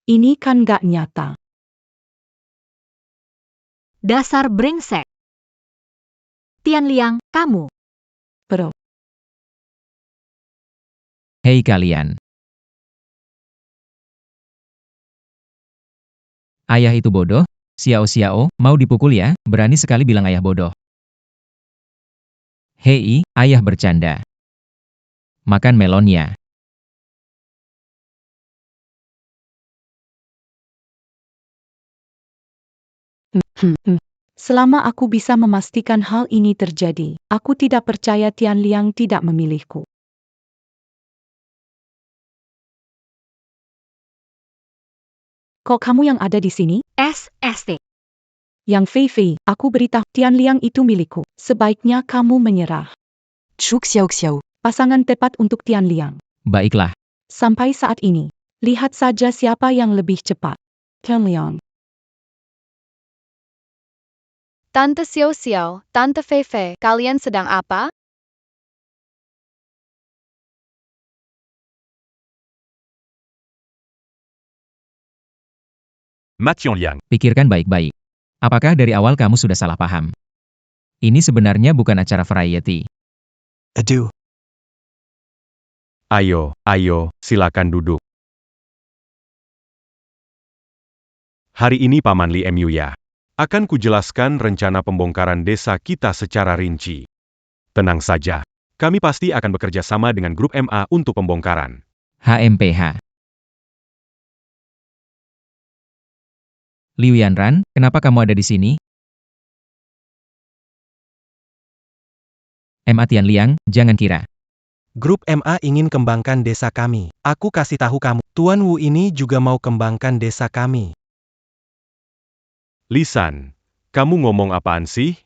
Ini kan gak nyata. Dasar brengsek. Tian Liang, kamu. Bro. hei kalian. Ayah itu bodoh? Xiao, mau dipukul ya? Berani sekali bilang ayah bodoh. Hei, ayah bercanda. Makan melonnya. Selama aku bisa memastikan hal ini terjadi, aku tidak percaya Tian Liang tidak memilihku. Kok kamu yang ada di sini? SST. Yang Fei Fei, aku beritahu Tian Liang itu milikku. Sebaiknya kamu menyerah. Chu Xiaoxiao. Pasangan tepat untuk Tian Liang. Baiklah. Sampai saat ini, lihat saja siapa yang lebih cepat. Tian Liang. Tante Xiao Xiao, Tante Fei Fei, kalian sedang apa? Ma Tianliang, Pikirkan baik-baik. Apakah dari awal kamu sudah salah paham? Ini sebenarnya bukan acara variety. Aduh. Ayo, silakan duduk. Hari ini Paman Li Mu ya. Akan kujelaskan rencana pembongkaran desa kita secara rinci. Tenang saja, kami pasti akan bekerja sama dengan grup MA untuk pembongkaran. HMPH. Liu Yanran, kenapa kamu ada di sini? MA Tian Liang, jangan kira. Grup MA ingin kembangkan desa kami. Aku kasih tahu kamu, Tuan Wu ini juga mau kembangkan desa kami. Lisan, kamu ngomong apaan sih?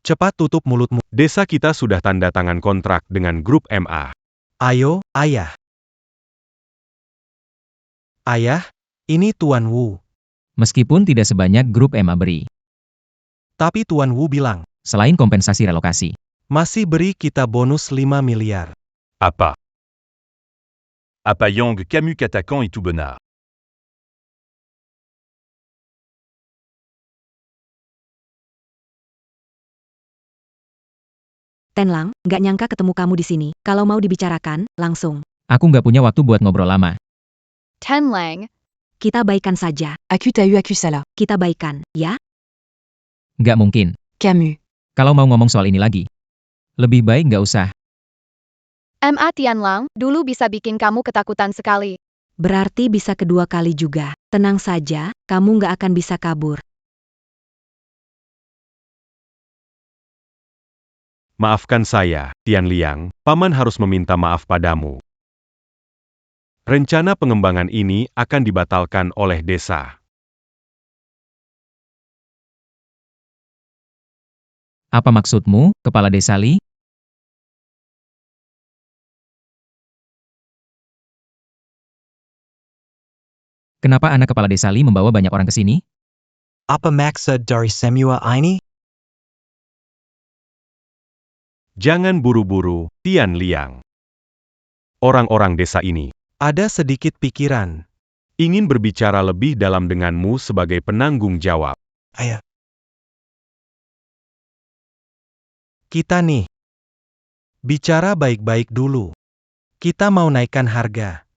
Cepat tutup mulutmu. Desa kita sudah tanda tangan kontrak dengan grup MA. Ayo, ayah. Ayah, ini Tuan Wu. Meskipun tidak sebanyak grup MA beri. Tapi Tuan Wu bilang, Selain kompensasi relokasi. masih beri kita bonus 5 miliar. Apa Yong Camus Catacan et tout Benard. Tenlang, nggak nyangka ketemu kamu di sini. Kalau mau dibicarakan, langsung. Aku nggak punya waktu buat ngobrol lama. Ten Lang, Kita baikan saja. Aku tahu aku salah. Kita baikan, ya? Nggak mungkin. Camus. Kalau mau ngomong soal ini lagi. Lebih baik nggak usah. MA Tian Lang, dulu bisa bikin kamu ketakutan sekali. Berarti bisa kedua kali juga. Tenang saja, kamu nggak akan bisa kabur. Maafkan saya, Tian Liang, Paman harus meminta maaf padamu. Rencana pengembangan ini akan dibatalkan oleh desa. Apa maksudmu, Kepala Desa Li? Kenapa anak Kepala Desa Li membawa banyak orang ke sini? Apa maksud dari semua ini? Jangan buru-buru, Tian Liang. Orang-orang desa ini Ada sedikit pikiran. ingin berbicara lebih dalam denganmu sebagai penanggung jawab. Ayah. Kita nih. Bicara baik-baik dulu. Kita mau naikkan harga.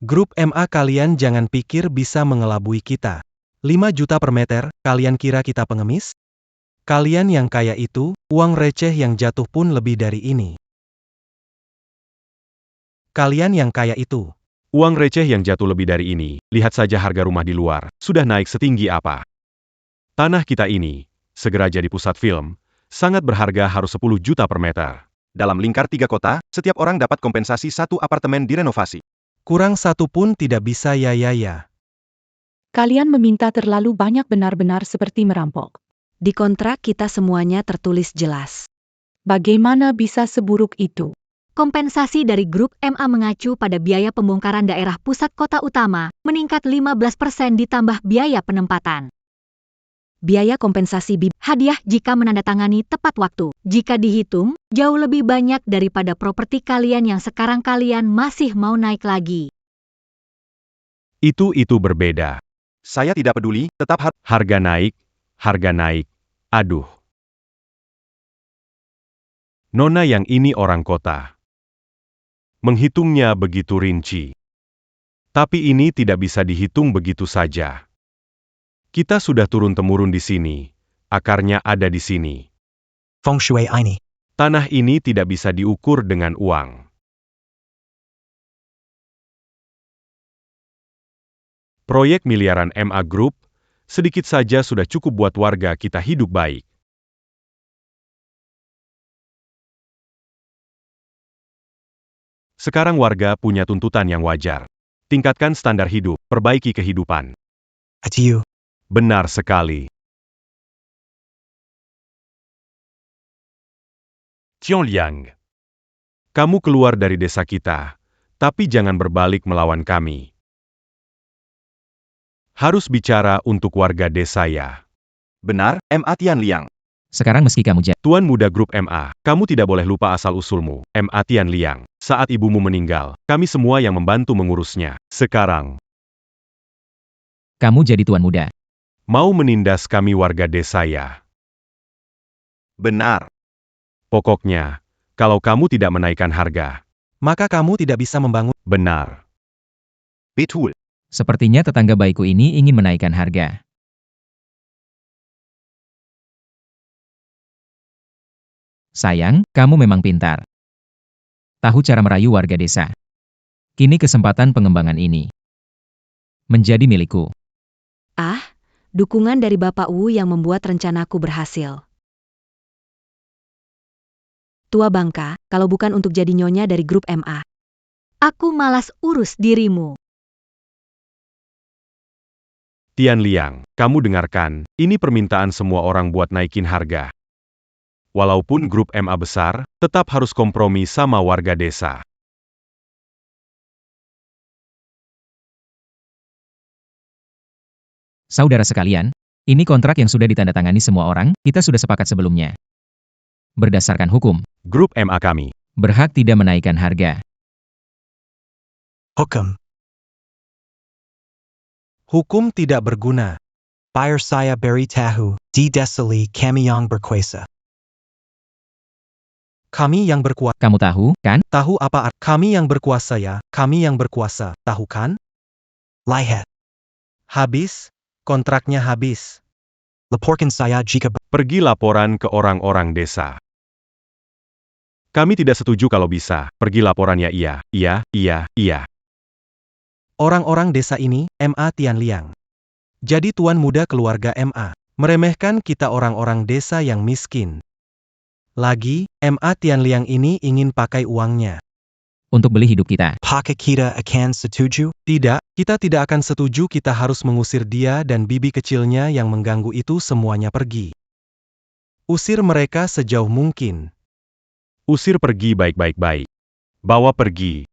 Grup MA kalian jangan pikir bisa mengelabui kita. 5 juta per meter, kalian kira kita pengemis? Kalian yang kaya itu, uang receh yang jatuh pun lebih dari ini. Kalian yang kaya itu. Uang receh yang jatuh lebih dari ini, lihat saja harga rumah di luar, sudah naik setinggi apa. Tanah kita ini, segera jadi pusat film, sangat berharga harus 10 juta per meter. Dalam lingkar 3 kota, setiap orang dapat kompensasi 1 apartemen direnovasi. Kurang satu pun tidak bisa ya. Kalian meminta terlalu banyak, benar-benar seperti merampok. Di kontrak kita semuanya tertulis jelas. Bagaimana bisa seburuk itu? Kompensasi dari grup MA mengacu pada biaya pembongkaran daerah pusat kota utama, meningkat 15% ditambah biaya penempatan. Biaya kompensasi Hadiah jika menandatangani tepat waktu. Jika dihitung, jauh lebih banyak daripada properti kalian yang sekarang kalian masih mau naik lagi. Itu berbeda. Saya tidak peduli, tetap Harga naik. Aduh. Nona yang ini orang kota. Menghitungnya begitu rinci. Tapi ini tidak bisa dihitung begitu saja. Kita sudah turun-temurun di sini. Akarnya ada di sini. Feng Shui ini. Tanah ini tidak bisa diukur dengan uang. Proyek miliaran MA Group, sedikit saja sudah cukup buat warga kita hidup baik. Sekarang warga punya tuntutan yang wajar. Tingkatkan standar hidup, perbaiki kehidupan. Benar sekali. Tianliang. Kamu keluar dari desa kita, tapi jangan berbalik melawan kami. Harus bicara untuk warga desa ya. Benar, MA Tianliang. Sekarang meski kamu Tuan Muda Grup MA, kamu tidak boleh lupa asal-usulmu, MA Tianliang. Saat ibumu meninggal, kami semua yang membantu mengurusnya. Sekarang, kamu jadi tuan muda. mau menindas kami warga desa ya. Benar. Pokoknya, kalau kamu tidak menaikkan harga, Maka kamu tidak bisa membangun. benar. Betul. Sepertinya tetangga baikku ini ingin menaikkan harga. Sayang, kamu memang pintar. Tahu cara merayu warga desa. Kini kesempatan pengembangan ini menjadi milikku. Dukungan dari Bapak Wu yang membuat rencanaku berhasil. Tua bangka, kalau bukan untuk jadi nyonya dari grup MA. Aku malas urus dirimu. Tianliang, kamu dengarkan, ini permintaan semua orang buat naikin harga. Walaupun grup MA besar, tetap harus kompromi sama warga desa. Saudara sekalian, ini kontrak yang sudah ditandatangani semua orang, kita sudah sepakat sebelumnya. Berdasarkan hukum, Grup MA kami. berhak tidak menaikkan harga. Hukum tidak berguna. Bayar saya beri tahu, di desali kami yang berkuasa. Kami yang berkuasa. Kamu tahu, kan? Tahu apa kami yang berkuasa ya? Kami yang berkuasa, tahu kan? Lihat. Habis, kontraknya habis. Laporkan saya jika Pergi laporan ke orang-orang desa. Kami tidak setuju kalau bisa, pergi laporan ya iya. orang-orang desa ini, MA Tianliang. Jadi tuan muda keluarga MA, meremehkan kita orang-orang desa yang miskin. Lagi, MA Tianliang ini ingin pakai uangnya. Untuk beli hidup kita. Apakah kita akan setuju? Tidak, kita tidak akan setuju. Kita harus mengusir dia dan bibi kecilnya yang mengganggu itu semuanya pergi. Usir mereka sejauh mungkin. Usir pergi baik-baik. Bawa pergi.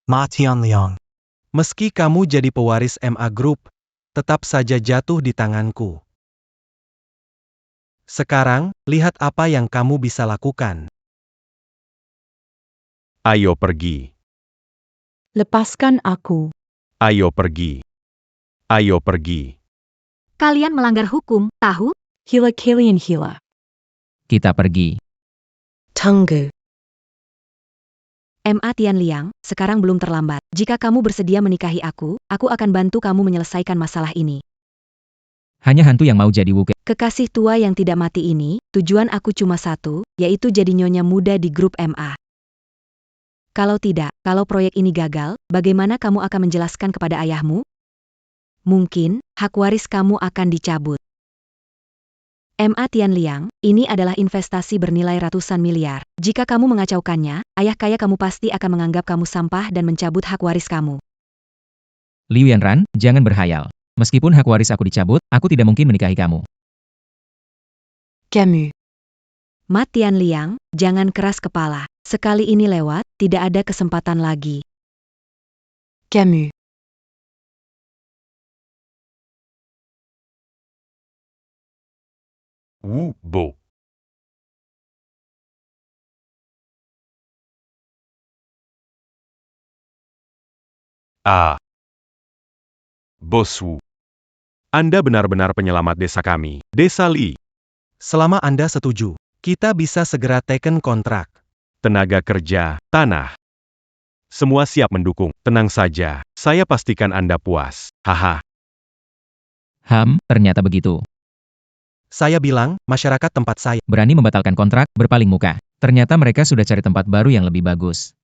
Ma Tianliang. Meski kamu jadi pewaris MA Group, tetap saja jatuh di tanganku. Sekarang, lihat apa yang kamu bisa lakukan. Ayo pergi. Lepaskan aku. Ayo pergi. Kalian melanggar hukum, tahu? Hila kalian hila. Kita pergi. Tunggu. MA Tianliang, sekarang belum terlambat. Jika kamu bersedia menikahi aku akan bantu kamu menyelesaikan masalah ini. Hanya hantu yang mau jadi wuke. Kekasih tua yang tidak mati ini, tujuan aku cuma satu, yaitu jadi nyonya muda di grup MA. Kalau tidak, kalau proyek ini gagal, bagaimana kamu akan menjelaskan kepada ayahmu? Mungkin, hak waris kamu akan dicabut. MA Tianliang, ini adalah investasi bernilai ratusan miliar. Jika kamu mengacaukannya, ayah kaya kamu pasti akan menganggap kamu sampah dan mencabut hak waris kamu. Liu Yanran, jangan berhayal. Meskipun hak waris aku dicabut, aku tidak mungkin menikahi kamu. Camus. Ma Tianliang, jangan keras kepala. Sekali ini lewat, tidak ada kesempatan lagi. Camus. Wu Bo. Ah. Bos Wu. Anda benar-benar penyelamat desa kami, Desa Li. Selama Anda setuju, kita bisa segera teken kontrak. Tenaga kerja, tanah. Semua siap mendukung, tenang saja, saya pastikan Anda puas. Haha. Ternyata begitu. Saya bilang, masyarakat tempat saya. Berani membatalkan kontrak, berpaling muka. Ternyata mereka sudah cari tempat baru yang lebih bagus.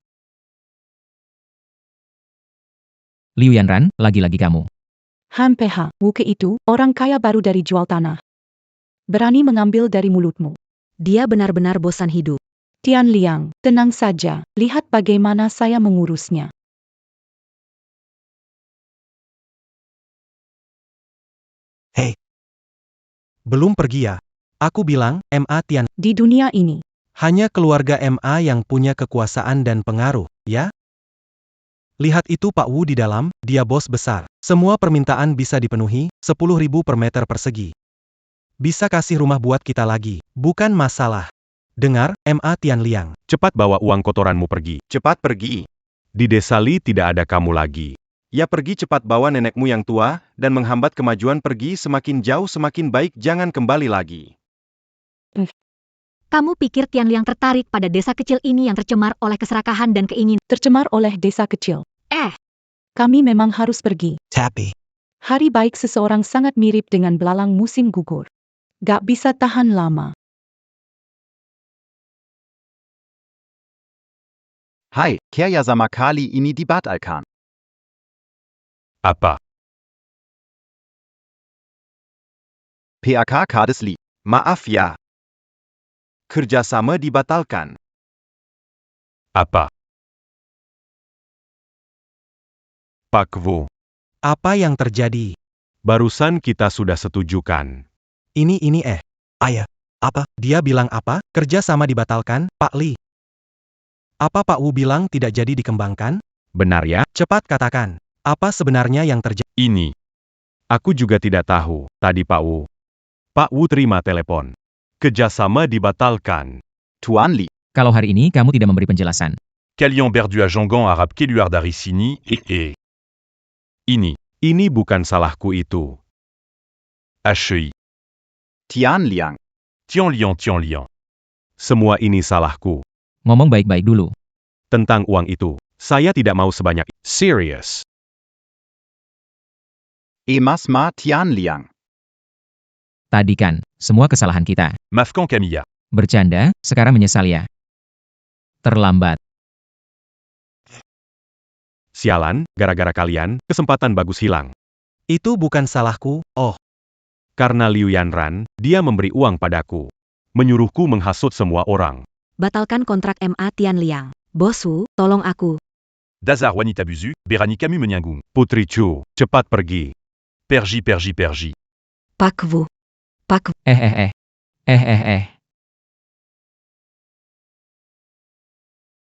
Liu Yanran, lagi-lagi kamu. PH, Wuke itu, orang kaya baru dari jual tanah. Berani mengambil dari mulutmu. Dia benar-benar bosan hidup. Tianliang, tenang saja, lihat bagaimana saya mengurusnya. Hei. Belum pergi ya? Aku bilang, MA Tian. Di dunia ini, Hanya keluarga MA yang punya kekuasaan dan pengaruh, ya? Lihat itu Pak Wu di dalam, dia bos besar. Semua permintaan bisa dipenuhi, 10.000 per meter persegi. Bisa kasih rumah buat kita lagi, bukan masalah. Dengar, MA Tianliang. Cepat bawa uang kotoranmu pergi. Cepat pergi. Di Desa Li tidak ada kamu lagi. Ya pergi cepat bawa nenekmu yang tua, dan menghambat kemajuan pergi semakin jauh semakin baik jangan kembali lagi. Kamu pikir Tianliang tertarik pada desa kecil ini yang tercemar oleh keserakahan dan keinginan? tercemar oleh desa kecil. Kami memang harus pergi. Tapi, Hari baik seseorang sangat mirip dengan belalang musim gugur. Gak bisa tahan lama. Hai, Kerja sama kali ini dibatalkan. Apa? PAK Kades Li. Maaf ya. Kerjasama dibatalkan. Apa? Pak Wu, apa yang terjadi? barusan kita sudah setujukan. Ini Ayah. Apa? Dia bilang apa? Kerja sama dibatalkan, Pak Li. Apa Pak Wu bilang tidak jadi dikembangkan? Benar ya? Cepat katakan. Apa sebenarnya yang terjadi? Ini. Aku juga tidak tahu, tadi Pak Wu. Pak Wu terima telepon. Kerjasama dibatalkan. Tuan Li. Kalau hari ini kamu tidak memberi penjelasan. Kalian berdua Jangan Arab Keluar dari sini, Ini bukan salahku itu. HI. Tianliang. Tianliang. Semua ini salahku. Ngomong baik-baik dulu. Tentang uang itu, saya tidak mau sebanyak. Serious. Emas Ma Tianliang. Tadi kan, semua kesalahan kita. Maafkan Camilla. Bercanda, sekarang menyesal ya. Terlambat. Sialan, gara-gara kalian, kesempatan bagus hilang. Itu bukan salahku, Karena Liu Yanran, dia memberi uang padaku. Menyuruhku menghasut semua orang. Batalkan kontrak MA Tianliang. Bos Wu, tolong aku. Dazar wanita buzu, Berani Camus menyanggung. Putri Chu, cepat pergi. Pergi. Pak Wu.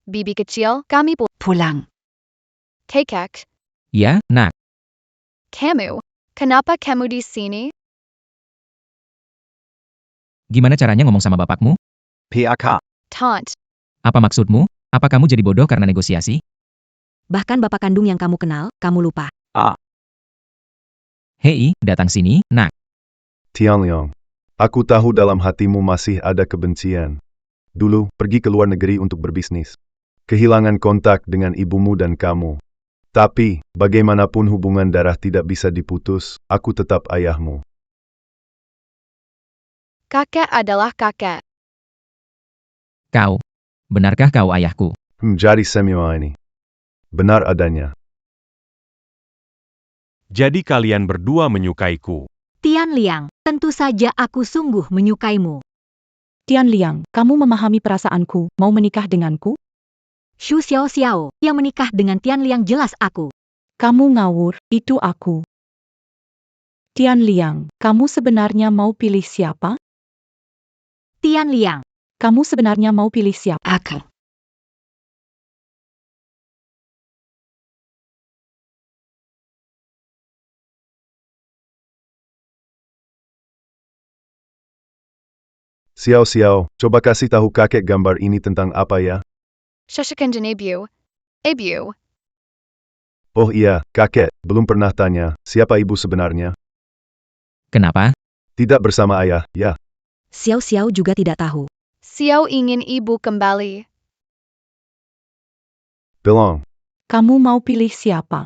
Bibi kecil, kami Pulang. Kakek, Ya, nak. kamu. Kenapa kamu di sini? Gimana caranya ngomong sama bapakmu? PAK. Taunt. Apa maksudmu? Apa kamu jadi bodoh karena negosiasi? Bahkan bapak kandung yang kamu kenal, kamu lupa. Hei, datang sini, nak. Tianliang. Aku tahu dalam hatimu masih ada kebencian. Dulu, pergi ke luar negeri untuk berbisnis. Kehilangan kontak dengan ibumu dan kamu. Tapi, bagaimanapun hubungan darah tidak bisa diputus, aku tetap ayahmu. Kakek adalah kakek. Kau. Benarkah kau ayahku? Jadi semua ini. Benar adanya. Jadi kalian berdua menyukaiku. Tian Liang, tentu saja aku sungguh menyukaimu. Tian Liang, kamu memahami perasaanku, mau menikah denganku? Xu Xiao Xiao, yang menikah dengan Tian Liang jelas aku. Kamu ngawur, itu aku. Tian Liang, kamu sebenarnya mau pilih siapa? Tian Liang, Kamu sebenarnya mau pilih siapa? Aku. Xiao Xiao, coba kasih tahu kakek gambar ini tentang apa ya? Shashikanjan Abu. Abu. Oh iya, kakek, belum pernah tanya, siapa ibu sebenarnya? Kenapa? Tidak bersama ayah, ya. Xiao Xiao juga tidak tahu. Xiao ingin ibu kembali. Belong. Kamu mau pilih siapa?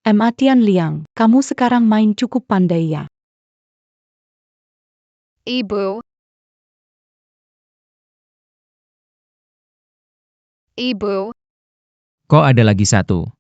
Emma Tian Liang, kamu sekarang main cukup pandai ya. Ibu. Ibu. Kok ada lagi satu?